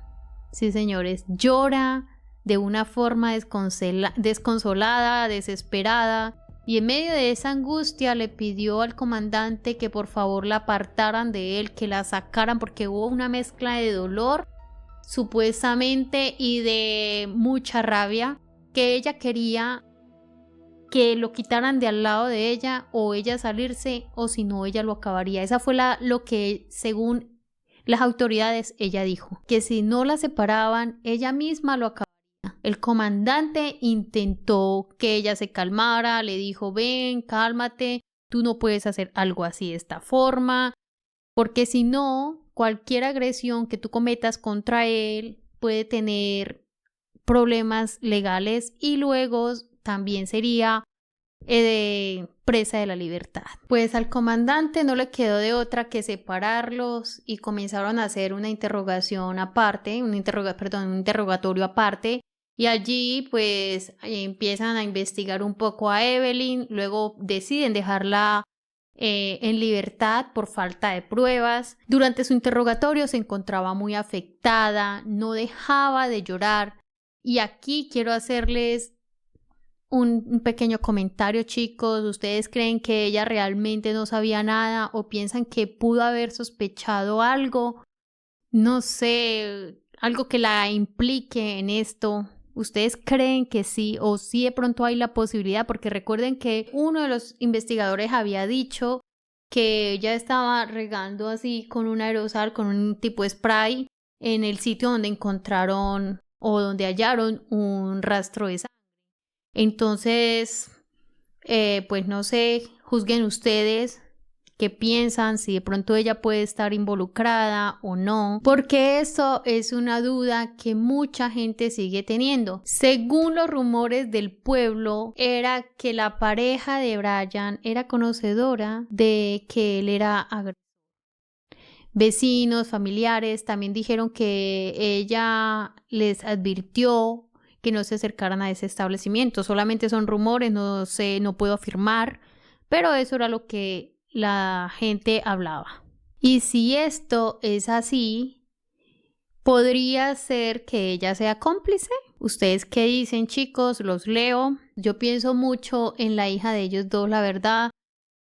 Sí, señores, llora de una forma desconsolada, desesperada, y en medio de esa angustia le pidió al comandante que por favor la apartaran de él, que la sacaran, porque hubo una mezcla de dolor supuestamente y de mucha rabia, que ella quería que lo quitaran de al lado de ella o ella salirse, o si no ella lo acabaría. Esa fue lo que según las autoridades ella dijo, que si no la separaban ella misma lo acabaría. El comandante intentó que ella se calmara, le dijo, ven, cálmate, tú no puedes hacer algo así de esta forma, porque si no, cualquier agresión que tú cometas contra él puede tener problemas legales y luego también sería presa de la libertad. Pues al comandante no le quedó de otra que separarlos y comenzaron a hacer una interrogación aparte, un interrogatorio aparte, y allí pues empiezan a investigar un poco a Evelyn, luego deciden dejarla en libertad por falta de pruebas. Durante su interrogatorio se encontraba muy afectada, no dejaba de llorar, y aquí quiero hacerles un pequeño comentario, chicos. ¿Ustedes creen que ella realmente no sabía nada o piensan que pudo haber sospechado algo? No sé, algo que la implique en esto. ¿Ustedes creen que sí o sí de pronto hay la posibilidad? Porque recuerden que uno de los investigadores había dicho que ella estaba regando así con un aerosol, con un tipo de spray en el sitio donde encontraron o donde hallaron un rastro de sangre. Entonces, pues no sé, juzguen ustedes qué piensan, si de pronto ella puede estar involucrada o no, porque eso es una duda que mucha gente sigue teniendo. Según los rumores del pueblo, era que la pareja de Brian era conocedora de que él era agresor. Vecinos, familiares también dijeron que ella les advirtió que no se acercaran a ese establecimiento. Solamente son rumores, no sé, no puedo afirmar, pero eso era lo que la gente hablaba. Y si esto es así, ¿podría ser que ella sea cómplice? ¿Ustedes qué dicen, chicos? Los leo. Yo pienso mucho en la hija de ellos dos, la verdad.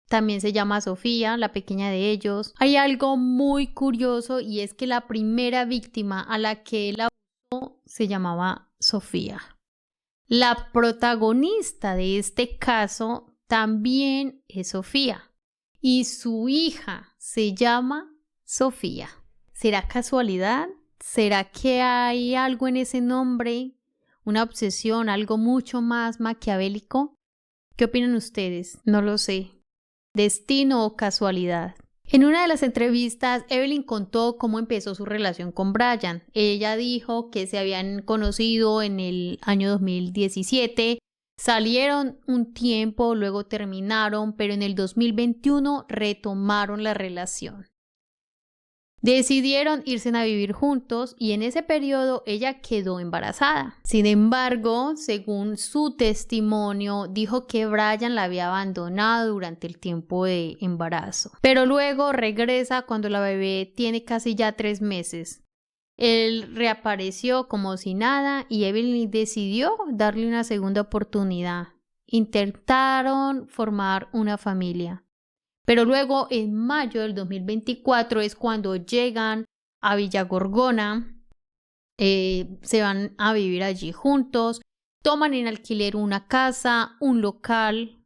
También se llama Sofía, la pequeña de ellos. Hay algo muy curioso y es que la primera víctima a la que él abusó se llamaba Sofía. La protagonista de este caso también es Sofía y su hija se llama Sofía. ¿Será casualidad? ¿Será que hay algo en ese nombre? ¿Una obsesión? ¿Algo mucho más maquiavélico? ¿Qué opinan ustedes? No lo sé. ¿Destino o casualidad? En una de las entrevistas, Evelyn contó cómo empezó su relación con Brian. Ella dijo que se habían conocido en el año 2017, salieron un tiempo, luego terminaron, pero en el 2021 retomaron la relación. Decidieron irse a vivir juntos y en ese periodo ella quedó embarazada. Sin embargo, según su testimonio, dijo que Brian la había abandonado durante el tiempo de embarazo. Pero luego regresa cuando la bebé tiene casi ya 3 meses. Él reapareció como si nada y Evelyn decidió darle una segunda oportunidad. Intentaron formar una familia. Pero luego, en mayo del 2024, es cuando llegan a Villa Gorgona, se van a vivir allí juntos, toman en alquiler una casa, un local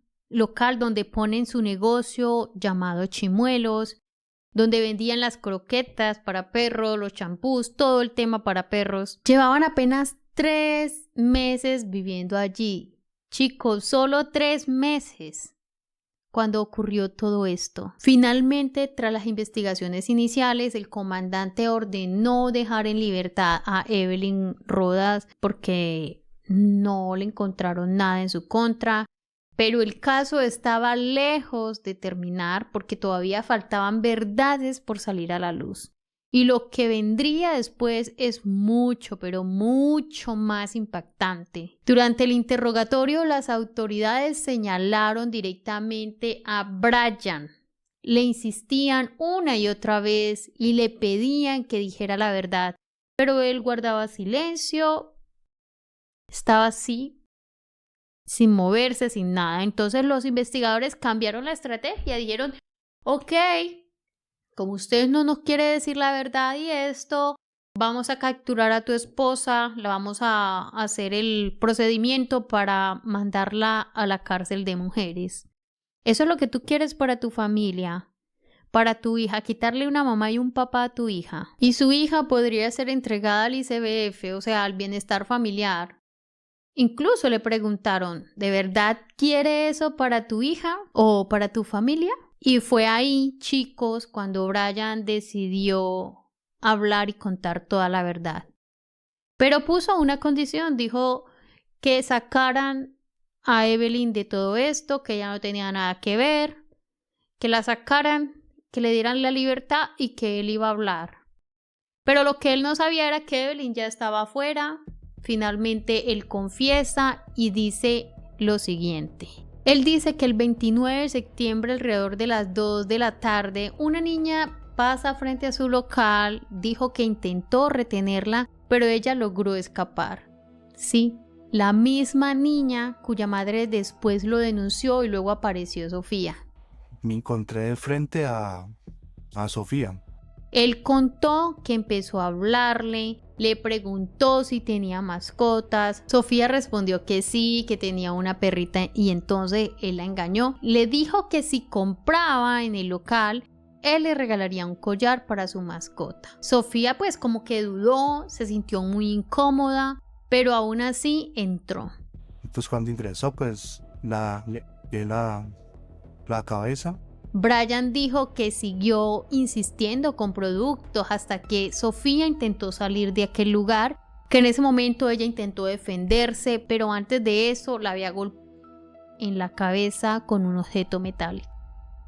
donde ponen su negocio llamado Chimuelos, donde vendían las croquetas para perros, los champús, todo el tema para perros. Llevaban apenas 3 meses viviendo allí. Chicos, solo 3 meses. Cuando ocurrió todo esto. Finalmente, tras las investigaciones iniciales, el comandante ordenó dejar en libertad a Evelyn Rodas porque no le encontraron nada en su contra, pero el caso estaba lejos de terminar porque todavía faltaban verdades por salir a la luz. Y lo que vendría después es mucho, pero mucho más impactante. Durante el interrogatorio, las autoridades señalaron directamente a Brian. Le insistían una y otra vez y le pedían que dijera la verdad. Pero él guardaba silencio, estaba así, sin moverse, sin nada. Entonces los investigadores cambiaron la estrategia, dijeron, ok, como usted no nos quiere decir la verdad y esto, vamos a capturar a tu esposa, la vamos a hacer el procedimiento para mandarla a la cárcel de mujeres. Eso es lo que tú quieres para tu familia, para tu hija, quitarle una mamá y un papá a tu hija. Y su hija podría ser entregada al ICBF, o sea, al bienestar familiar. Incluso le preguntaron, ¿de verdad quiere eso para tu hija o para tu familia? Y fue ahí, chicos, cuando Brian decidió hablar y contar toda la verdad. Pero puso una condición, dijo que sacaran a Evelyn de todo esto, que ella no tenía nada que ver, que la sacaran, que le dieran la libertad y que él iba a hablar. Pero lo que él no sabía era que Evelyn ya estaba afuera. Finalmente él confiesa y dice lo siguiente. Él dice que el 29 de septiembre, alrededor de las 2 de la tarde, una niña pasa frente a su local, dijo que intentó retenerla, pero ella logró escapar. Sí, la misma niña cuya madre después lo denunció y luego apareció Sofía. Me encontré de frente a Sofía. Él contó que empezó a hablarle, le preguntó si tenía mascotas. Sofía respondió que sí, que tenía una perrita y entonces él la engañó. Le dijo que si compraba en el local, él le regalaría un collar para su mascota. Sofía pues como que dudó, se sintió muy incómoda, pero aún así entró. Entonces cuando ingresó pues le di la cabeza. Brian dijo que siguió insistiendo con productos hasta que Sofía intentó salir de aquel lugar, que en ese momento ella intentó defenderse, pero antes de eso la había golpeado en la cabeza con un objeto metálico.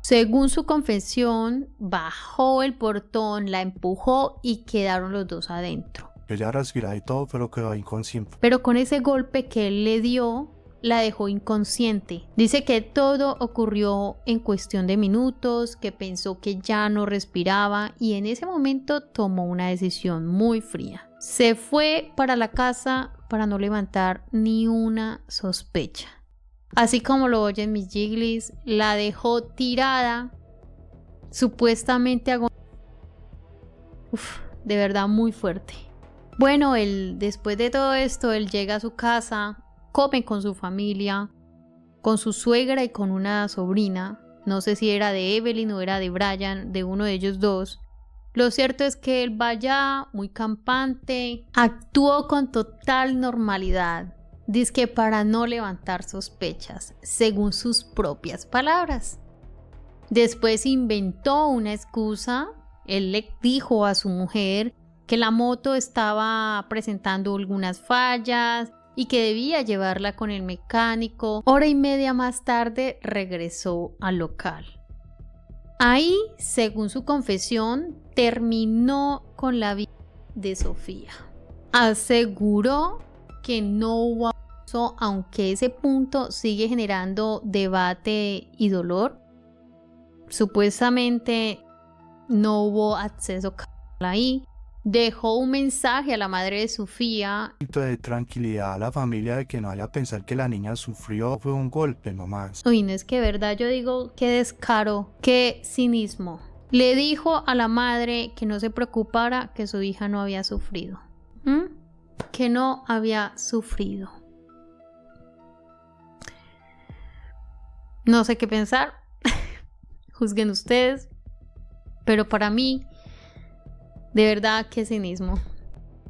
Según su confesión, bajó el portón, la empujó y quedaron los dos adentro. Ella respiraba y todo, pero quedó inconsciente. Pero con ese golpe que él le dio, la dejó inconsciente. Dice que todo ocurrió en cuestión de minutos, que pensó que ya no respiraba y en ese momento tomó una decisión muy fría. Se fue para la casa para no levantar ni una sospecha. Así como lo oyen mis Jigglies, la dejó tirada, supuestamente de verdad muy fuerte. Bueno, después de todo esto, él llega a su casa, come con su familia, con su suegra y con una sobrina. No sé si era de Evelyn o era de Brian, de uno de ellos dos. Lo cierto es que él va allá, muy campante, actuó con total normalidad. Dizque para no levantar sospechas, según sus propias palabras. Después inventó una excusa. Él le dijo a su mujer que la moto estaba presentando algunas fallas y que debía llevarla con el mecánico. Hora y media más tarde regresó al local. Ahí, según su confesión, terminó con la vida de Sofía. Aseguró que no hubo abuso, aunque ese punto sigue generando debate y dolor. Supuestamente no hubo acceso ahí. Dejó un mensaje a la madre de Sofía. De tranquilidad a la familia de que no vaya a pensar que la niña sufrió, fue un golpe nomás. Uy, no, es que verdad, yo digo, qué descaro, qué cinismo. Le dijo a la madre que no se preocupara, que su hija no había sufrido. Que no había sufrido. No sé qué pensar. Juzguen ustedes. Pero para mí, de verdad, qué cinismo.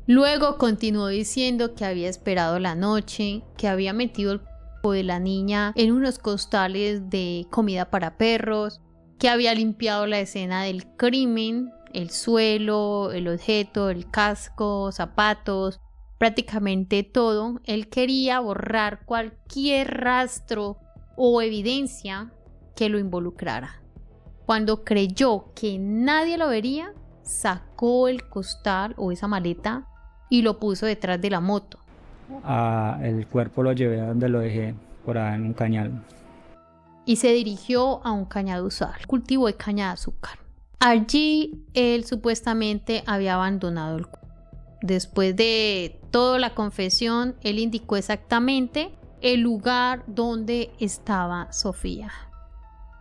Luego continuó diciendo que había esperado la noche, que había metido el cuerpo de la niña en unos costales de comida para perros, que había limpiado la escena del crimen, el suelo, el objeto, el casco, zapatos, prácticamente todo. Él quería borrar cualquier rastro o evidencia que lo involucrara. Cuando creyó que nadie lo vería, sacó el costal o esa maleta y lo puso detrás de la moto. El cuerpo lo llevé a donde lo dejé, por ahí en un cañal. Y se dirigió a un cañaduzal, cultivo de caña de azúcar. Allí él supuestamente había abandonado el cuerpo. Después de toda la confesión, él indicó exactamente el lugar donde estaba Sofía.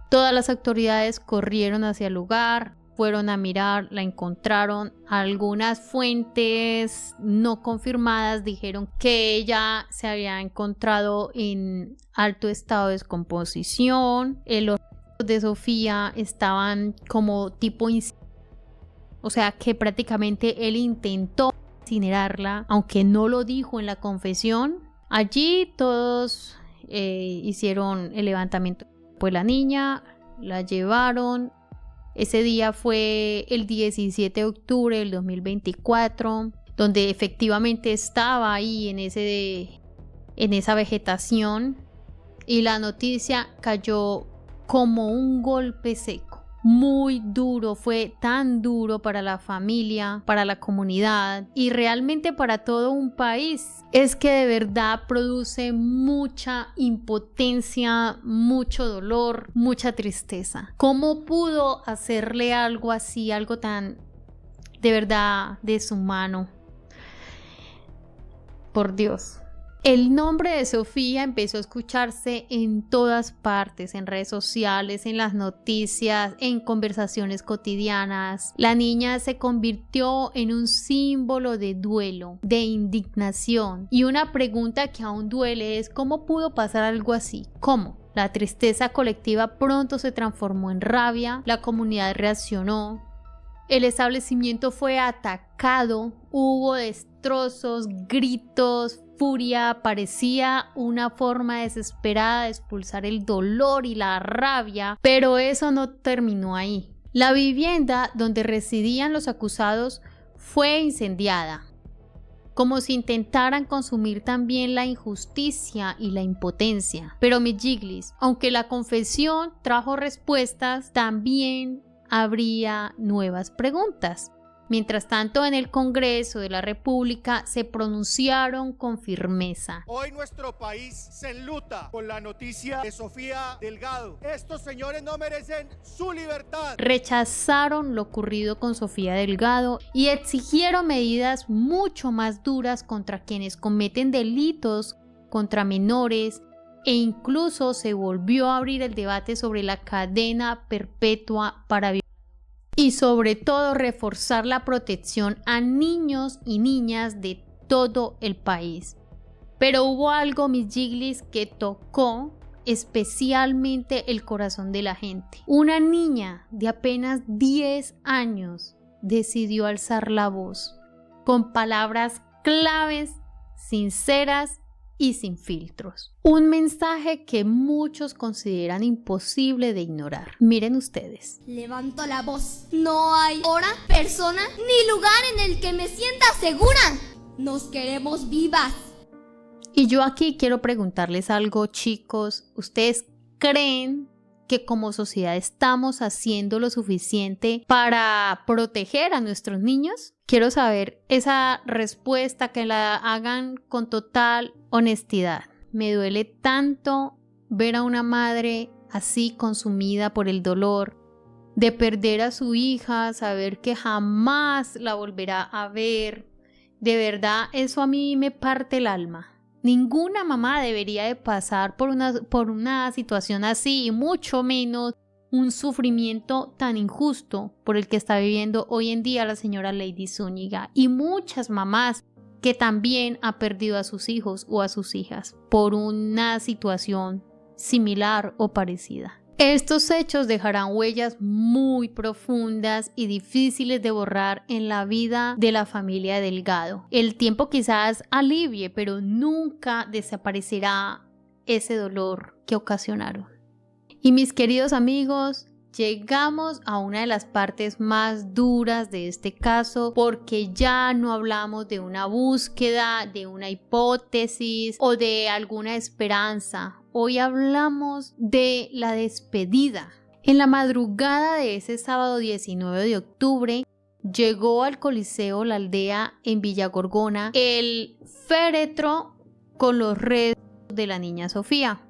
Todas las autoridades corrieron hacia el lugar, fueron a mirar, la encontraron. Algunas fuentes no confirmadas dijeron que ella se había encontrado en alto estado de descomposición. Los restos de Sofía estaban como tipo o sea que prácticamente él intentó incinerarla, aunque no lo dijo en la confesión. Allí todos hicieron el levantamiento de la niña, la llevaron. Ese día fue el 17 de octubre del 2024, donde efectivamente estaba ahí en esa vegetación, y la noticia cayó como un golpe seco. Muy duro, fue tan duro para la familia, para la comunidad y realmente para todo un país. Es que de verdad produce mucha impotencia, mucho dolor, mucha tristeza. ¿Cómo pudo hacerle algo así, algo tan de verdad deshumano? Por Dios. El nombre de Sofía empezó a escucharse en todas partes, en redes sociales, en las noticias, en conversaciones cotidianas. La niña se convirtió en un símbolo de duelo, de indignación. Y una pregunta que aún duele es: ¿cómo pudo pasar algo así? ¿Cómo? La tristeza colectiva pronto se transformó en rabia, la comunidad reaccionó. El establecimiento fue atacado, hubo destrozos, gritos, furia. Parecía una forma desesperada de expulsar el dolor y la rabia, pero eso no terminó ahí. La vivienda donde residían los acusados fue incendiada, como si intentaran consumir también la injusticia y la impotencia. Pero mis Jiglis, aunque la confesión trajo respuestas, también habría nuevas preguntas. Mientras tanto, en el Congreso de la República se pronunciaron con firmeza. Hoy nuestro país se enluta con la noticia de Sofía Delgado. Estos señores no merecen su libertad. Rechazaron lo ocurrido con Sofía Delgado y exigieron medidas mucho más duras contra quienes cometen delitos contra menores, e incluso se volvió a abrir el debate sobre la cadena perpetua para violadores. Y sobre todo reforzar la protección a niños y niñas de todo el país. Pero hubo algo, mis Jiglis, que tocó especialmente el corazón de la gente. Una niña de apenas 10 años decidió alzar la voz con palabras claves, sinceras y sin filtros. Un mensaje que muchos consideran imposible de ignorar. Miren ustedes. Levanto la voz. No hay hora, persona ni lugar en el que me sienta segura. Nos queremos vivas. Y yo aquí quiero preguntarles algo, chicos. ¿Ustedes creen que como sociedad estamos haciendo lo suficiente para proteger a nuestros niños? Quiero saber esa respuesta, que la hagan con total honestidad. Me duele tanto ver a una madre así consumida por el dolor de perder a su hija, saber que jamás la volverá a ver. De verdad, eso a mí me parte el alma. Ninguna mamá debería de pasar por una situación así, y mucho menos un sufrimiento tan injusto por el que está viviendo hoy en día la señora Lady Zúñiga, y muchas mamás que también han perdido a sus hijos o a sus hijas por una situación similar o parecida. Estos hechos dejarán huellas muy profundas y difíciles de borrar en la vida de la familia Delgado. El tiempo quizás alivie, pero nunca desaparecerá ese dolor que ocasionaron. Y mis queridos amigos, llegamos a una de las partes más duras de este caso, porque ya no hablamos de una búsqueda, de una hipótesis o de alguna esperanza. Hoy hablamos de la despedida. En la madrugada de ese sábado 19 de octubre, llegó al Coliseo La Aldea en Villa Gorgona el féretro con los restos de la niña Sofía.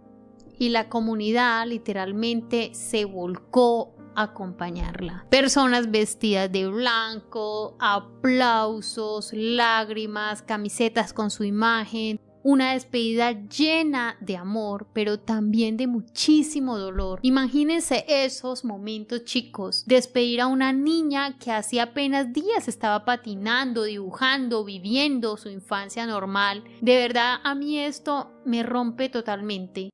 Y la comunidad literalmente se volcó a acompañarla. Personas vestidas de blanco, aplausos, lágrimas, camisetas con su imagen. Una despedida llena de amor, pero también de muchísimo dolor. Imagínense esos momentos, chicos. Despedir a una niña que hacía apenas días estaba patinando, dibujando, viviendo su infancia normal. De verdad, a mí esto me rompe totalmente.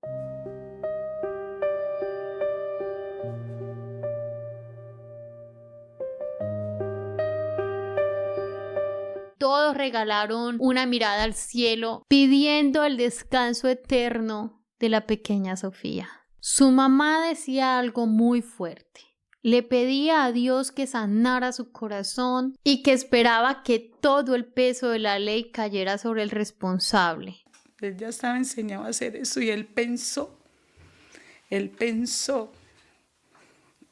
Todos regalaron una mirada al cielo, pidiendo el descanso eterno de la pequeña Sofía. Su mamá decía algo muy fuerte. Le pedía a Dios que sanara su corazón y que esperaba que todo el peso de la ley cayera sobre el responsable. Él ya estaba enseñado a hacer eso, y él pensó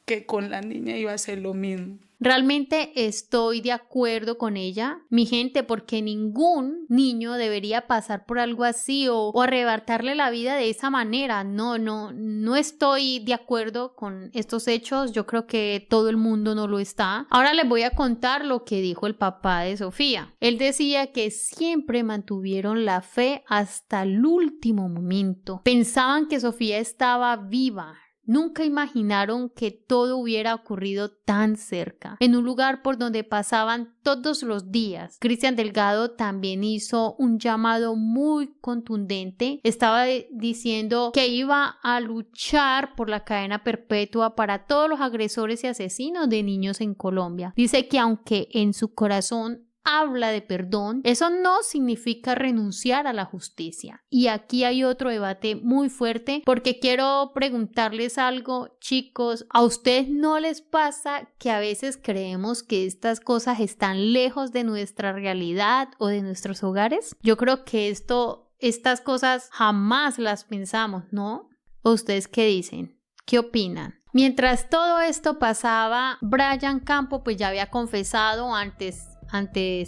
que con la niña iba a hacer lo mismo. Realmente estoy de acuerdo con ella, mi gente, porque ningún niño debería pasar por algo así o arrebatarle la vida de esa manera. No estoy de acuerdo con estos hechos. Yo creo que todo el mundo no lo está. Ahora les voy a contar lo que dijo el papá de Sofía. Él decía que siempre mantuvieron la fe hasta el último momento. Pensaban que Sofía estaba viva. Nunca imaginaron que todo hubiera ocurrido tan cerca, en un lugar por donde pasaban todos los días. Cristian Delgado también hizo un llamado muy contundente. Estaba diciendo que iba a luchar por la cadena perpetua para todos los agresores y asesinos de niños en Colombia. Dice que aunque en su corazón habla de perdón, eso no significa renunciar a la justicia. Y aquí hay otro debate muy fuerte, porque quiero preguntarles algo, chicos. ¿A ustedes no les pasa que a veces creemos que estas cosas están lejos de nuestra realidad o de nuestros hogares? Yo creo que estas cosas jamás las pensamos, ¿no? ¿O ustedes qué dicen? ¿Qué opinan? Mientras todo esto pasaba, Brian Campo pues ya había confesado ante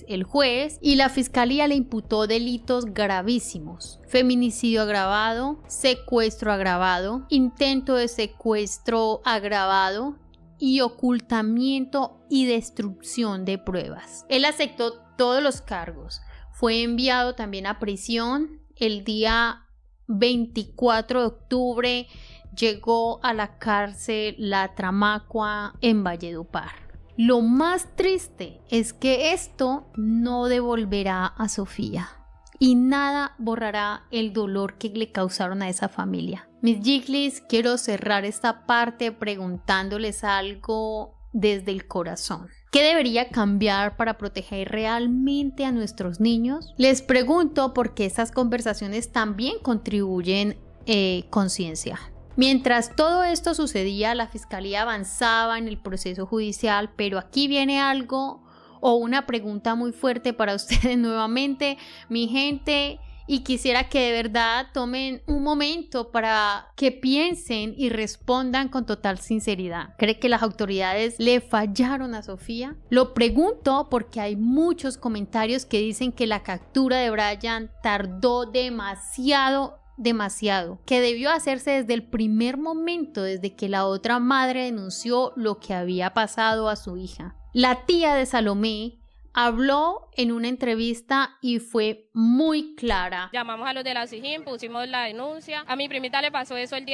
el juez, y la fiscalía le imputó delitos gravísimos: feminicidio agravado, secuestro agravado, intento de secuestro agravado y ocultamiento y destrucción de pruebas. Él aceptó todos los cargos. Fue enviado también a prisión. El día 24 de octubre llegó a la cárcel La Tramacua en Valledupar. Lo más triste es que esto no devolverá a Sofía y nada borrará el dolor que le causaron a esa familia. Mis Jigglies, quiero cerrar esta parte preguntándoles algo desde el corazón. ¿Qué debería cambiar para proteger realmente a nuestros niños? Les pregunto porque estas conversaciones también contribuyen conciencia. Mientras todo esto sucedía, la fiscalía avanzaba en el proceso judicial, pero aquí viene algo o una pregunta muy fuerte para ustedes nuevamente, mi gente, y quisiera que de verdad tomen un momento para que piensen y respondan con total sinceridad. ¿Cree que las autoridades le fallaron a Sofía? Lo pregunto porque hay muchos comentarios que dicen que la captura de Brian tardó demasiado, que debió hacerse desde el primer momento, desde que la otra madre denunció lo que había pasado a su hija. La tía de Salomé habló en una entrevista y fue muy clara. Llamamos a los de la SIJIN, pusimos la denuncia. A mi primita le pasó eso el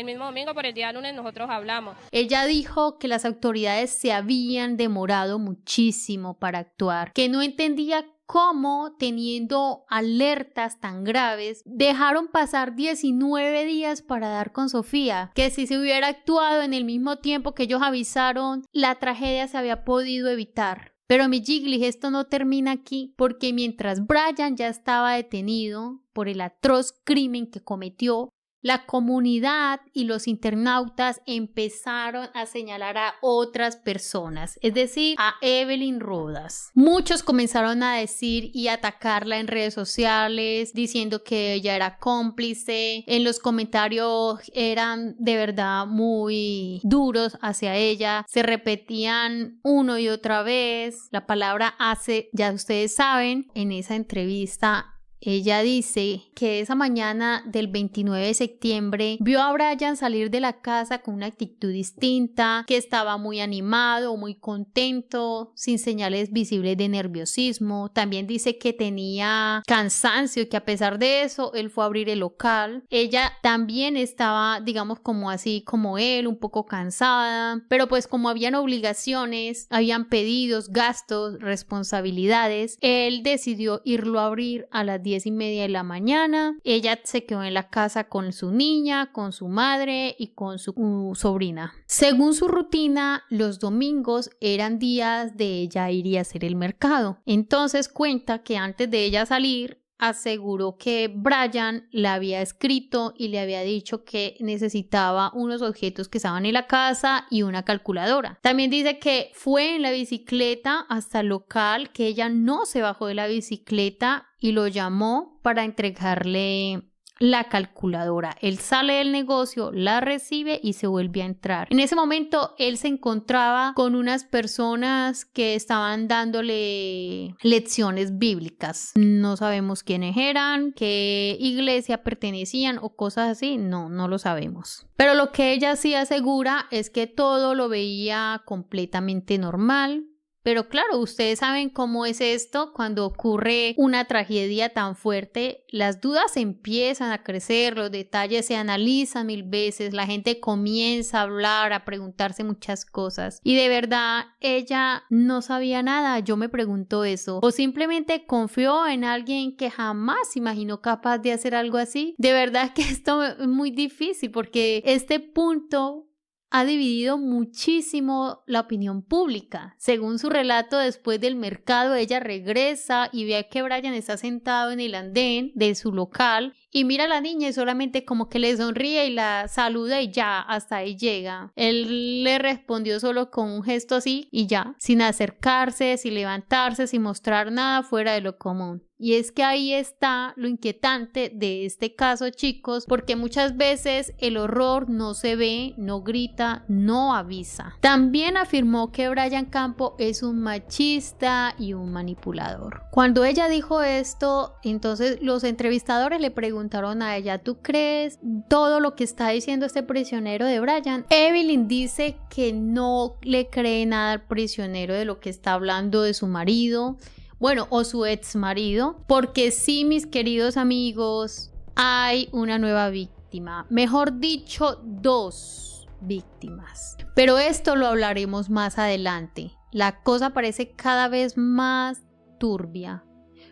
mismo domingo, pero el día lunes nosotros hablamos. Ella dijo que las autoridades se habían demorado muchísimo para actuar, que no entendía cómo, teniendo alertas tan graves, dejaron pasar 19 días para dar con Sofía, que si se hubiera actuado en el mismo tiempo que ellos avisaron, la tragedia se había podido evitar. Pero mi Jiggly, esto no termina aquí, porque mientras Brian ya estaba detenido por el atroz crimen que cometió, la comunidad y los internautas empezaron a señalar a otras personas, es decir, a Evelyn Rodas. Muchos comenzaron a decir y atacarla en redes sociales, diciendo que ella era cómplice. En los comentarios eran de verdad muy duros hacia ella. Se repetían uno y otra vez la palabra hace, ya ustedes saben, en esa entrevista. Ella dice que esa mañana del 29 de septiembre vio a Brian salir de la casa con una actitud distinta, que estaba muy animado, muy contento, sin señales visibles de nerviosismo. También dice que tenía cansancio y que a pesar de eso él fue a abrir el local. Ella también estaba, digamos, como así como él, un poco cansada, pero pues como habían obligaciones, habían pedidos, gastos, responsabilidades, él decidió irlo a abrir a las 10:30 de la mañana. Ella se quedó en la casa con su niña, con su madre y con su sobrina. Según su rutina, los domingos eran días de ella ir a hacer el mercado. Entonces cuenta que antes de ella salir, aseguró que Brian le había escrito y le había dicho que necesitaba unos objetos que estaban en la casa y una calculadora. También dice que fue en la bicicleta hasta el local, que ella no se bajó de la bicicleta y lo llamó para entregarle la calculadora. Él sale del negocio, la recibe y se vuelve a entrar. En ese momento él se encontraba con unas personas que estaban dándole lecciones bíblicas. No sabemos quiénes eran, qué iglesia pertenecían o cosas así. No lo sabemos. Pero lo que ella sí asegura es que todo lo veía completamente normal. Pero claro, ustedes saben cómo es esto cuando ocurre una tragedia tan fuerte. Las dudas empiezan a crecer, los detalles se analizan 1000 veces, la gente comienza a hablar, a preguntarse muchas cosas. Y de verdad, ella no sabía nada, yo me pregunto eso. O simplemente confió en alguien que jamás se imaginó capaz de hacer algo así. De verdad que esto es muy difícil porque este punto ha dividido muchísimo la opinión pública. Según su relato, después del mercado, ella regresa y ve que Brian está sentado en el andén de su local y mira a la niña y solamente como que le sonríe y la saluda y ya, hasta ahí llega. Él le respondió solo con un gesto así y ya, sin acercarse, sin levantarse, sin mostrar nada fuera de lo común. Y es que ahí está lo inquietante de este caso, chicos, porque muchas veces el horror no se ve, no grita, no avisa. También afirmó que Brian Campo es un machista y un manipulador. Cuando ella dijo esto, entonces los entrevistadores le preguntaron a ella, ¿tú crees todo lo que está diciendo este prisionero de Brian? Evelyn dice que no le cree nada al prisionero de lo que está hablando de su marido. Bueno, o su ex marido, porque sí, mis queridos amigos, hay una nueva víctima. Mejor dicho, 2 víctimas. Pero esto lo hablaremos más adelante. La cosa parece cada vez más turbia.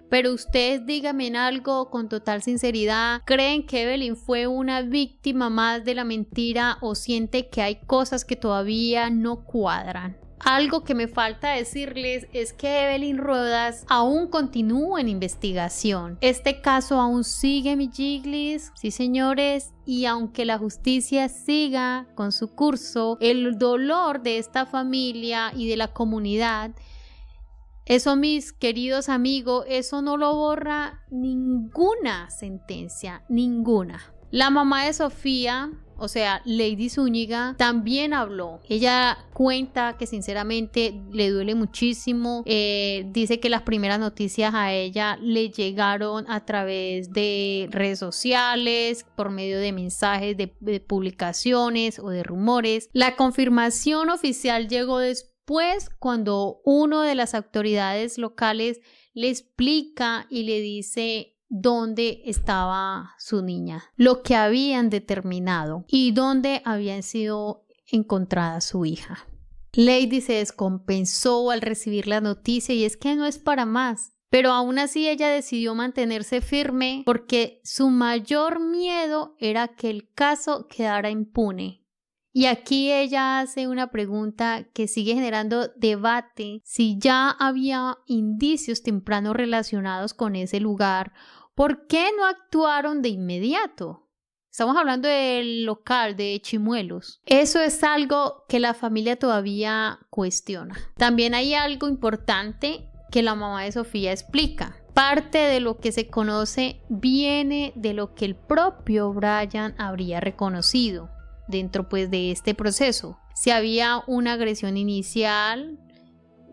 Pero ustedes díganme en algo con total sinceridad, ¿creen que Evelyn fue una víctima más de la mentira o siente que hay cosas que todavía no cuadran? Algo que me falta decirles es que Evelyn Rodas aún continúa en investigación. Este caso aún sigue, mi Jiglis, sí señores, y aunque la justicia siga con su curso, el dolor de esta familia y de la comunidad, eso, mis queridos amigos, eso no lo borra ninguna sentencia, ninguna. La mamá de Sofía, o sea, Lady Zúñiga, también habló. Ella cuenta que sinceramente le duele muchísimo. Dice que las primeras noticias a ella le llegaron a través de redes sociales, por medio de mensajes de publicaciones o de rumores. La confirmación oficial llegó después, cuando uno de las autoridades locales le explica y le dice dónde estaba su niña, lo que habían determinado y dónde había sido encontrada su hija. Lady se descompensó al recibir la noticia y es que no es para más. Pero aún así ella decidió mantenerse firme porque su mayor miedo era que el caso quedara impune. Y aquí ella hace una pregunta que sigue generando debate: si ya había indicios tempranos relacionados con ese lugar, ¿por qué no actuaron de inmediato? Estamos hablando del local de Chimuelos. Eso es algo que la familia todavía cuestiona. También hay algo importante que la mamá de Sofía explica. Parte de lo que se conoce viene de lo que el propio Brian habría reconocido dentro pues de este proceso. Si había una agresión inicial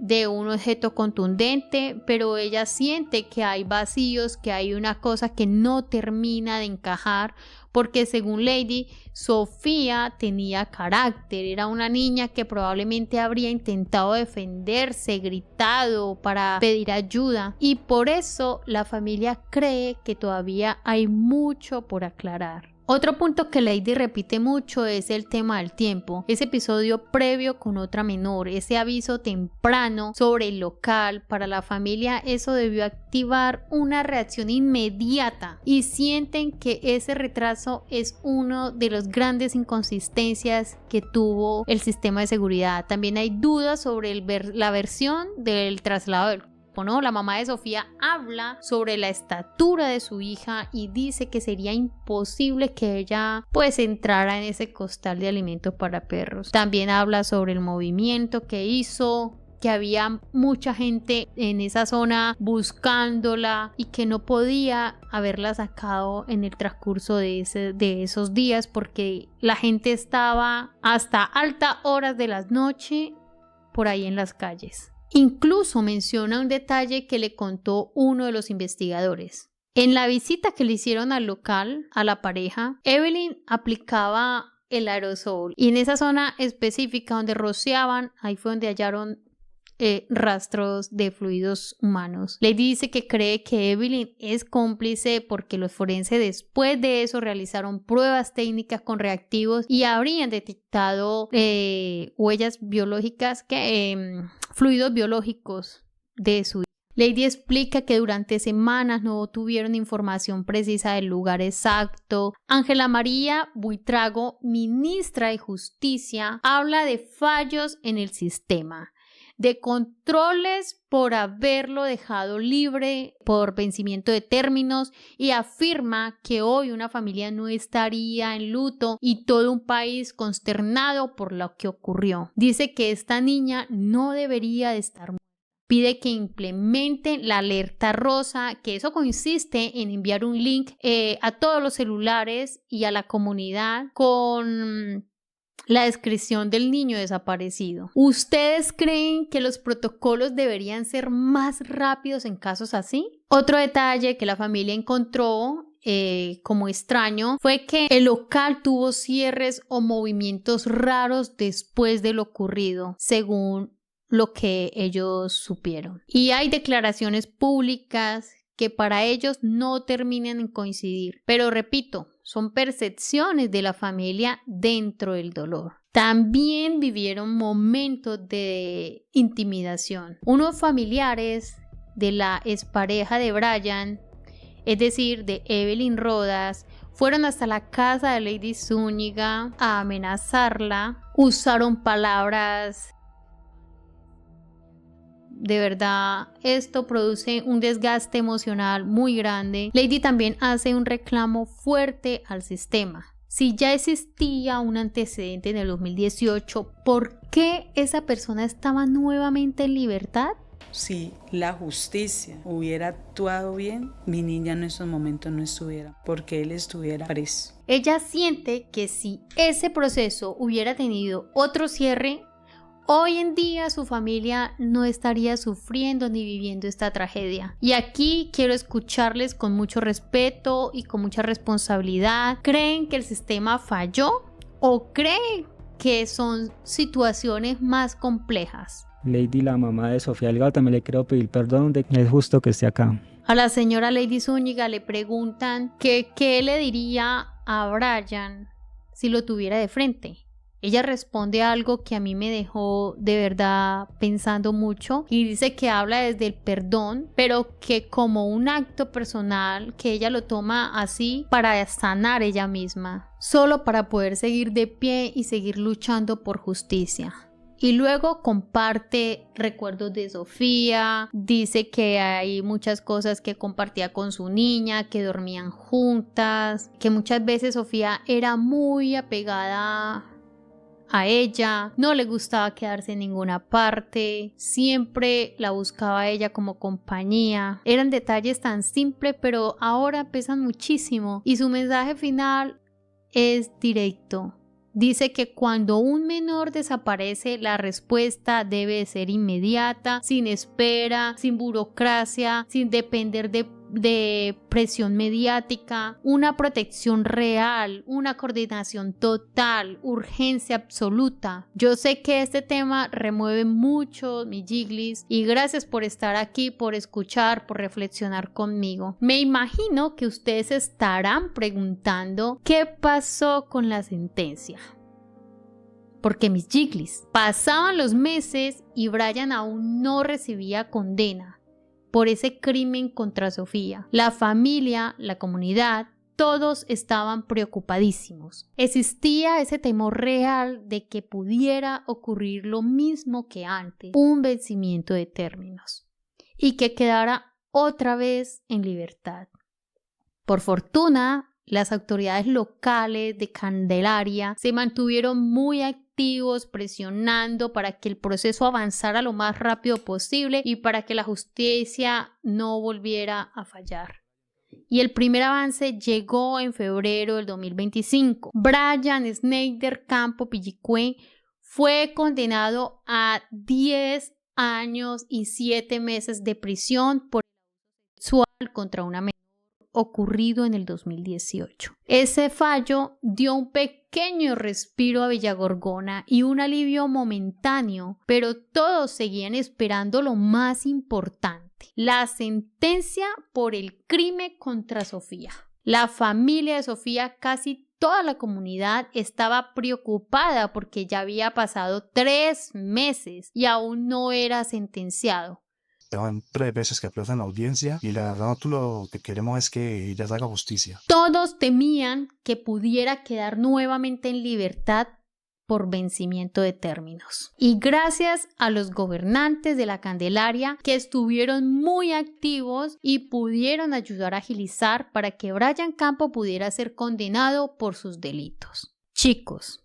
de un objeto contundente, pero ella siente que hay vacíos, que hay una cosa que no termina de encajar, porque según Lady, Sofía tenía carácter, era una niña que probablemente habría intentado defenderse, gritado para pedir ayuda, y por eso la familia cree que todavía hay mucho por aclarar. Otro punto que Lady repite mucho es el tema del tiempo. Ese episodio previo con otra menor, ese aviso temprano sobre el local, para la familia eso debió activar una reacción inmediata y sienten que ese retraso es uno de las grandes inconsistencias que tuvo el sistema de seguridad. También hay dudas sobre la versión del traslado del ¿no? La mamá de Sofía habla sobre la estatura de su hija y dice que sería imposible que ella pues entrara en ese costal de alimentos para perros. También habla sobre el movimiento que hizo, que había mucha gente en esa zona buscándola y que no podía haberla sacado en el transcurso de esos días porque la gente estaba hasta altas horas de la noche por ahí en las calles. Incluso menciona un detalle que le contó uno de los investigadores. En la visita que le hicieron al local, a la pareja, Evelyn aplicaba el aerosol y en esa zona específica donde rociaban, ahí fue donde hallaron rastros de fluidos humanos. Le dice que cree que Evelyn es cómplice porque los forenses después de eso realizaron pruebas técnicas con reactivos y habrían detectado huellas biológicas, fluidos biológicos de su hija. Lady explica que durante semanas no tuvieron información precisa del lugar exacto. Ángela María Buitrago, ministra de Justicia, habla de fallos en el sistema, de controles por haberlo dejado libre por vencimiento de términos y afirma que hoy una familia no estaría en luto y todo un país consternado por lo que ocurrió. Dice que esta niña no debería de estar muerta. Pide que implementen la alerta rosa, que eso consiste en enviar un link a todos los celulares y a la comunidad con la descripción del niño desaparecido. ¿Ustedes creen que los protocolos deberían ser más rápidos en casos así? Otro detalle que la familia encontró como extraño fue que el local tuvo cierres o movimientos raros después de lo ocurrido, según lo que ellos supieron. Y hay declaraciones públicas que para ellos no terminan en coincidir. Pero repito, son percepciones de la familia dentro del dolor. También vivieron momentos de intimidación. Unos familiares de la expareja de Brian, es decir, de Evelyn Rodas, fueron hasta la casa de Lady Zúñiga a amenazarla. Usaron palabras De verdad, esto produce un desgaste emocional muy grande. Lady también hace un reclamo fuerte al sistema. Si ya existía un antecedente en el 2018, ¿por qué esa persona estaba nuevamente en libertad? Si la justicia hubiera actuado bien, mi niña en esos momentos no estuviera, porque él estuviera preso. Ella siente que si ese proceso hubiera tenido otro cierre, hoy en día su familia no estaría sufriendo ni viviendo esta tragedia. Y aquí quiero escucharles con mucho respeto y con mucha responsabilidad. ¿Creen que el sistema falló o creen que son situaciones más complejas? Lady, la mamá de Sofía Delgado, también le quiero pedir perdón de que es justo que esté acá. A la señora Lady Zúñiga le preguntan que qué le diría a Brian si lo tuviera de frente. Ella responde algo que a mí me dejó de verdad pensando mucho y dice que habla desde el perdón, pero que como un acto personal, que ella lo toma así para sanar ella misma, solo para poder seguir de pie y seguir luchando por justicia. Y luego comparte recuerdos de Sofía, dice que hay muchas cosas que compartía con su niña, que dormían juntas, que muchas veces Sofía era muy apegada a ella, no le gustaba quedarse en ninguna parte, siempre la buscaba a ella como compañía. Eran detalles tan simples, pero ahora pesan muchísimo y su mensaje final es directo. Dice que cuando un menor desaparece, la respuesta debe ser inmediata, sin espera, sin burocracia, sin depender de presión mediática, una protección real, una coordinación total, urgencia absoluta. Yo sé que este tema remueve mucho mi Jiglis y gracias por estar aquí, por escuchar, por reflexionar conmigo. Me imagino que ustedes estarán preguntando qué pasó con la sentencia. Porque mis Jiglis, pasaban los meses y Brian aún no recibía condena por ese crimen contra Sofía. La familia, la comunidad, todos estaban preocupadísimos. Existía ese temor real de que pudiera ocurrir lo mismo que antes, un vencimiento de términos, y que quedara otra vez en libertad. Por fortuna, las autoridades locales de Candelaria se mantuvieron muy activos presionando para que el proceso avanzara lo más rápido posible y para que la justicia no volviera a fallar. Y el primer avance llegó en febrero del 2025. Brian Schneider Campo Pillicue fue condenado a 10 años y 7 meses de prisión por sexual contra una menor ocurrido en el 2018. Ese fallo dio un pequeño respiro a Villagorgona y un alivio momentáneo, pero todos seguían esperando lo más importante, la sentencia por el crimen contra Sofía. La familia de Sofía, casi toda la comunidad, estaba preocupada porque ya había pasado 3 meses y aún no era sentenciado. Llevan 3 veces que aplazan la audiencia y la verdad nosotros lo que queremos es que ella haga justicia. Todos temían que pudiera quedar nuevamente en libertad por vencimiento de términos. Y gracias a los gobernantes de la Candelaria que estuvieron muy activos y pudieron ayudar a agilizar para que Brian Campo pudiera ser condenado por sus delitos. Chicos,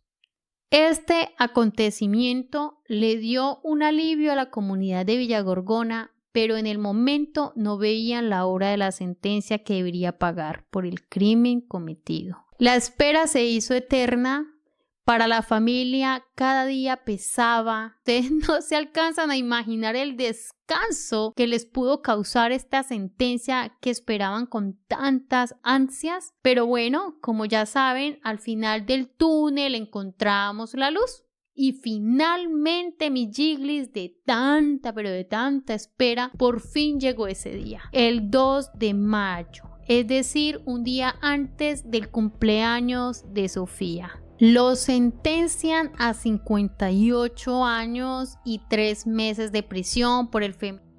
este acontecimiento le dio un alivio a la comunidad de Villagorgona, pero en el momento no veían la hora de la sentencia que debería pagar por el crimen cometido. La espera se hizo eterna. Para la familia cada día pesaba. Ustedes no se alcanzan a imaginar el descanso que les pudo causar esta sentencia que esperaban con tantas ansias. Pero bueno, como ya saben, al final del túnel encontramos la luz. Y finalmente mi Jiglis, de tanta espera, por fin llegó ese día. El 2 de mayo, es decir, un día antes del cumpleaños de Sofía. Lo sentencian a 58 años y 3 meses de prisión por el feminicidio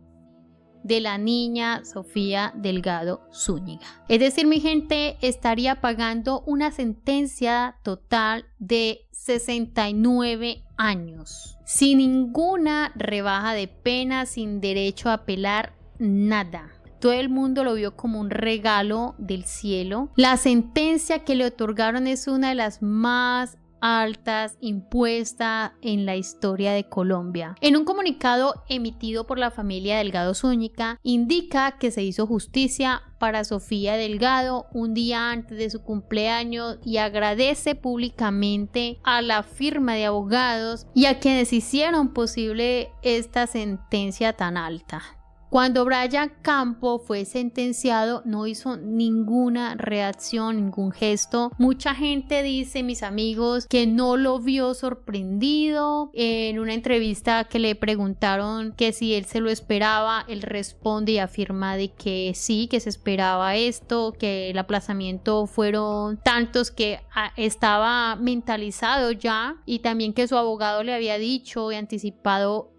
de la niña Sofía Delgado Zúñiga. Es decir, mi gente, estaría pagando una sentencia total de 69 años, sin ninguna rebaja de pena, sin derecho a apelar, nada. Todo el mundo lo vio como un regalo del cielo. La sentencia que le otorgaron es una de las más altas impuesta en la historia de Colombia. En un comunicado emitido por la familia Delgado Zúñiga, indica que se hizo justicia para Sofía Delgado un día antes de su cumpleaños y agradece públicamente a la firma de abogados y a quienes hicieron posible esta sentencia tan alta. Cuando Brian Campo fue sentenciado, no hizo ninguna reacción, ningún gesto. Mucha gente dice, mis amigos, que no lo vio sorprendido. En una entrevista que le preguntaron que si él se lo esperaba, él responde y afirma de que sí, que se esperaba esto, que el aplazamiento fueron tantos que estaba mentalizado ya, y también que su abogado le había dicho y anticipado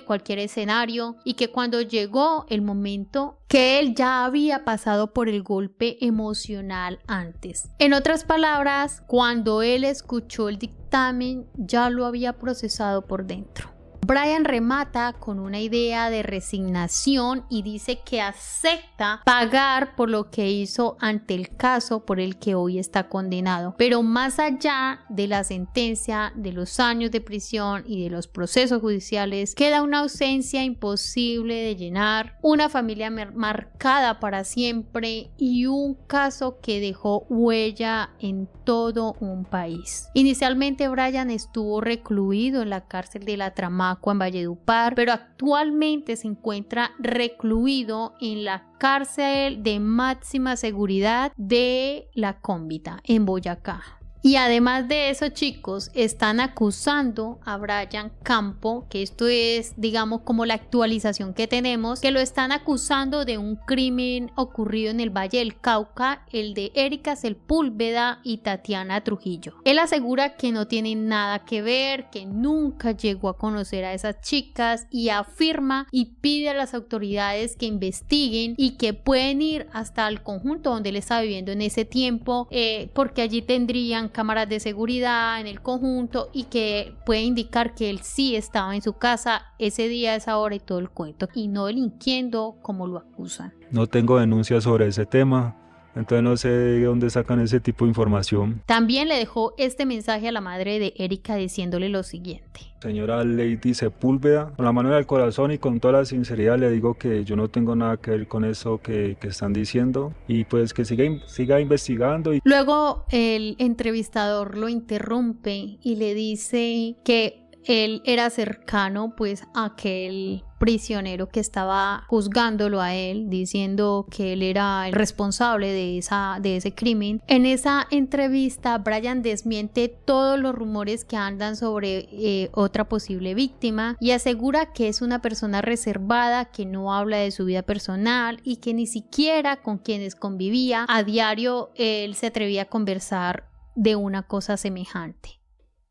cualquier escenario, y que cuando llegó el momento que él ya había pasado por el golpe emocional antes. En otras palabras, cuando él escuchó el dictamen ya lo había procesado por dentro. Brian remata con una idea de resignación y dice que acepta pagar por lo que hizo ante el caso por el que hoy está condenado. Pero más allá de la sentencia, de los años de prisión y de los procesos judiciales, queda una ausencia imposible de llenar, una familia marcada para siempre y un caso que dejó huella en todo un país. Inicialmente Brian estuvo recluido en la cárcel de La Tramaco en Valledupar, pero actualmente se encuentra recluido en la cárcel de máxima seguridad de La Cómbita en Boyacá. Y además de eso, chicos, están acusando a Brian Campo, que esto es, digamos, como la actualización que tenemos, que lo están acusando de un crimen ocurrido en el Valle del Cauca, el de Erika Sepúlveda y Tatiana Trujillo. Él asegura que no tiene nada que ver, que nunca llegó a conocer a esas chicas, y afirma y pide a las autoridades que investiguen y que pueden ir hasta el conjunto donde él estaba viviendo en ese tiempo, porque allí tendrían cámaras de seguridad en el conjunto y que puede indicar que él sí estaba en su casa ese día, esa hora y todo el cuento, y no delinquiendo como lo acusan. No tengo denuncias sobre ese tema, entonces no sé de dónde sacan ese tipo de información. También le dejó este mensaje a la madre de Erika diciéndole lo siguiente: señora Lady Sepúlveda, con la mano del corazón y con toda la sinceridad le digo que yo no tengo nada que ver con eso que están diciendo, y pues que siga investigando. Luego el entrevistador lo interrumpe y le dice que él era cercano pues a aquel prisionero que estaba juzgándolo a él, diciendo que él era el responsable de ese crimen. En esa entrevista Brian desmiente todos los rumores que andan sobre otra posible víctima y asegura que es una persona reservada, que no habla de su vida personal y que ni siquiera con quienes convivía a diario él se atrevía a conversar de una cosa semejante.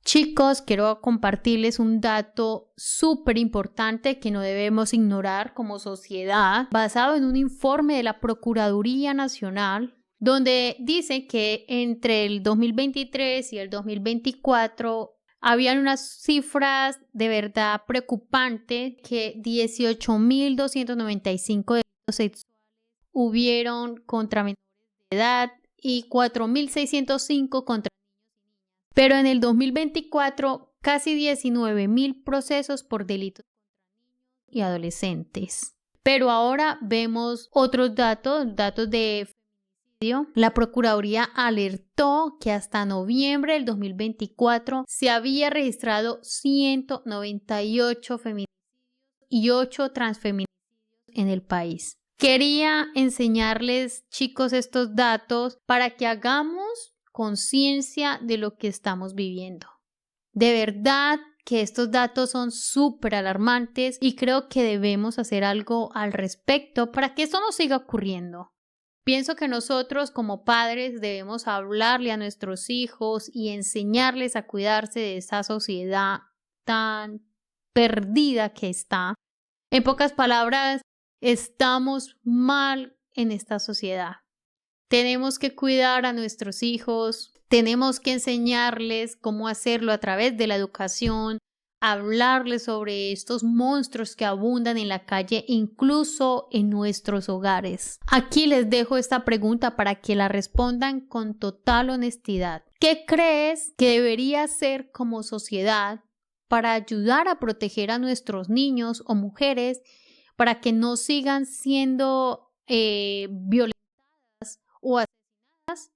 Chicos, quiero compartirles un dato súper importante que no debemos ignorar como sociedad, basado en un informe de la Procuraduría Nacional, donde dice que entre el 2023 y el 2024 habían unas cifras de verdad preocupantes, que 18.295 delitos sexuales hubieron contra menores de edad y 4.605 contra. Pero en el 2024, casi 19.000 procesos por delitos y adolescentes. Pero ahora vemos otros datos de feminicidio. La Procuraduría alertó que hasta noviembre del 2024 se había registrado 198 feminicidios y 8 transfeminicidios en el país. Quería enseñarles, chicos, estos datos para que hagamos conciencia de lo que estamos viviendo. De verdad que estos datos son súper alarmantes y creo que debemos hacer algo al respecto para que esto no siga ocurriendo. Pienso que nosotros como padres debemos hablarle a nuestros hijos y enseñarles a cuidarse de esa sociedad tan perdida que está. En pocas palabras, estamos mal en esta sociedad. Tenemos que cuidar a nuestros hijos, tenemos que enseñarles cómo hacerlo a través de la educación, hablarles sobre estos monstruos que abundan en la calle, incluso en nuestros hogares. Aquí les dejo esta pregunta para que la respondan con total honestidad. ¿Qué crees que debería hacer como sociedad para ayudar a proteger a nuestros niños o mujeres para que no sigan siendo violentadas o asesinadas?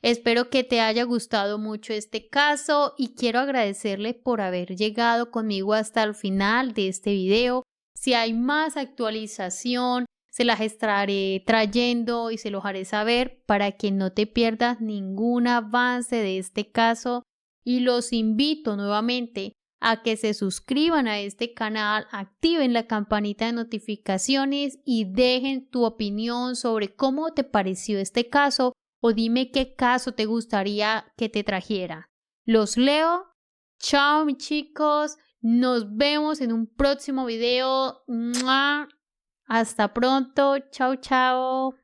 Espero que te haya gustado mucho este caso y quiero agradecerle por haber llegado conmigo hasta el final de este video. Si hay más actualización, se las estaré trayendo y se los haré saber para que no te pierdas ningún avance de este caso. Y los invito nuevamente a que se suscriban a este canal, activen la campanita de notificaciones y dejen tu opinión sobre cómo te pareció este caso o dime qué caso te gustaría que te trajera. Los leo. Chao, mis chicos. Nos vemos en un próximo video. ¡Mua! Hasta pronto. Chao, chao.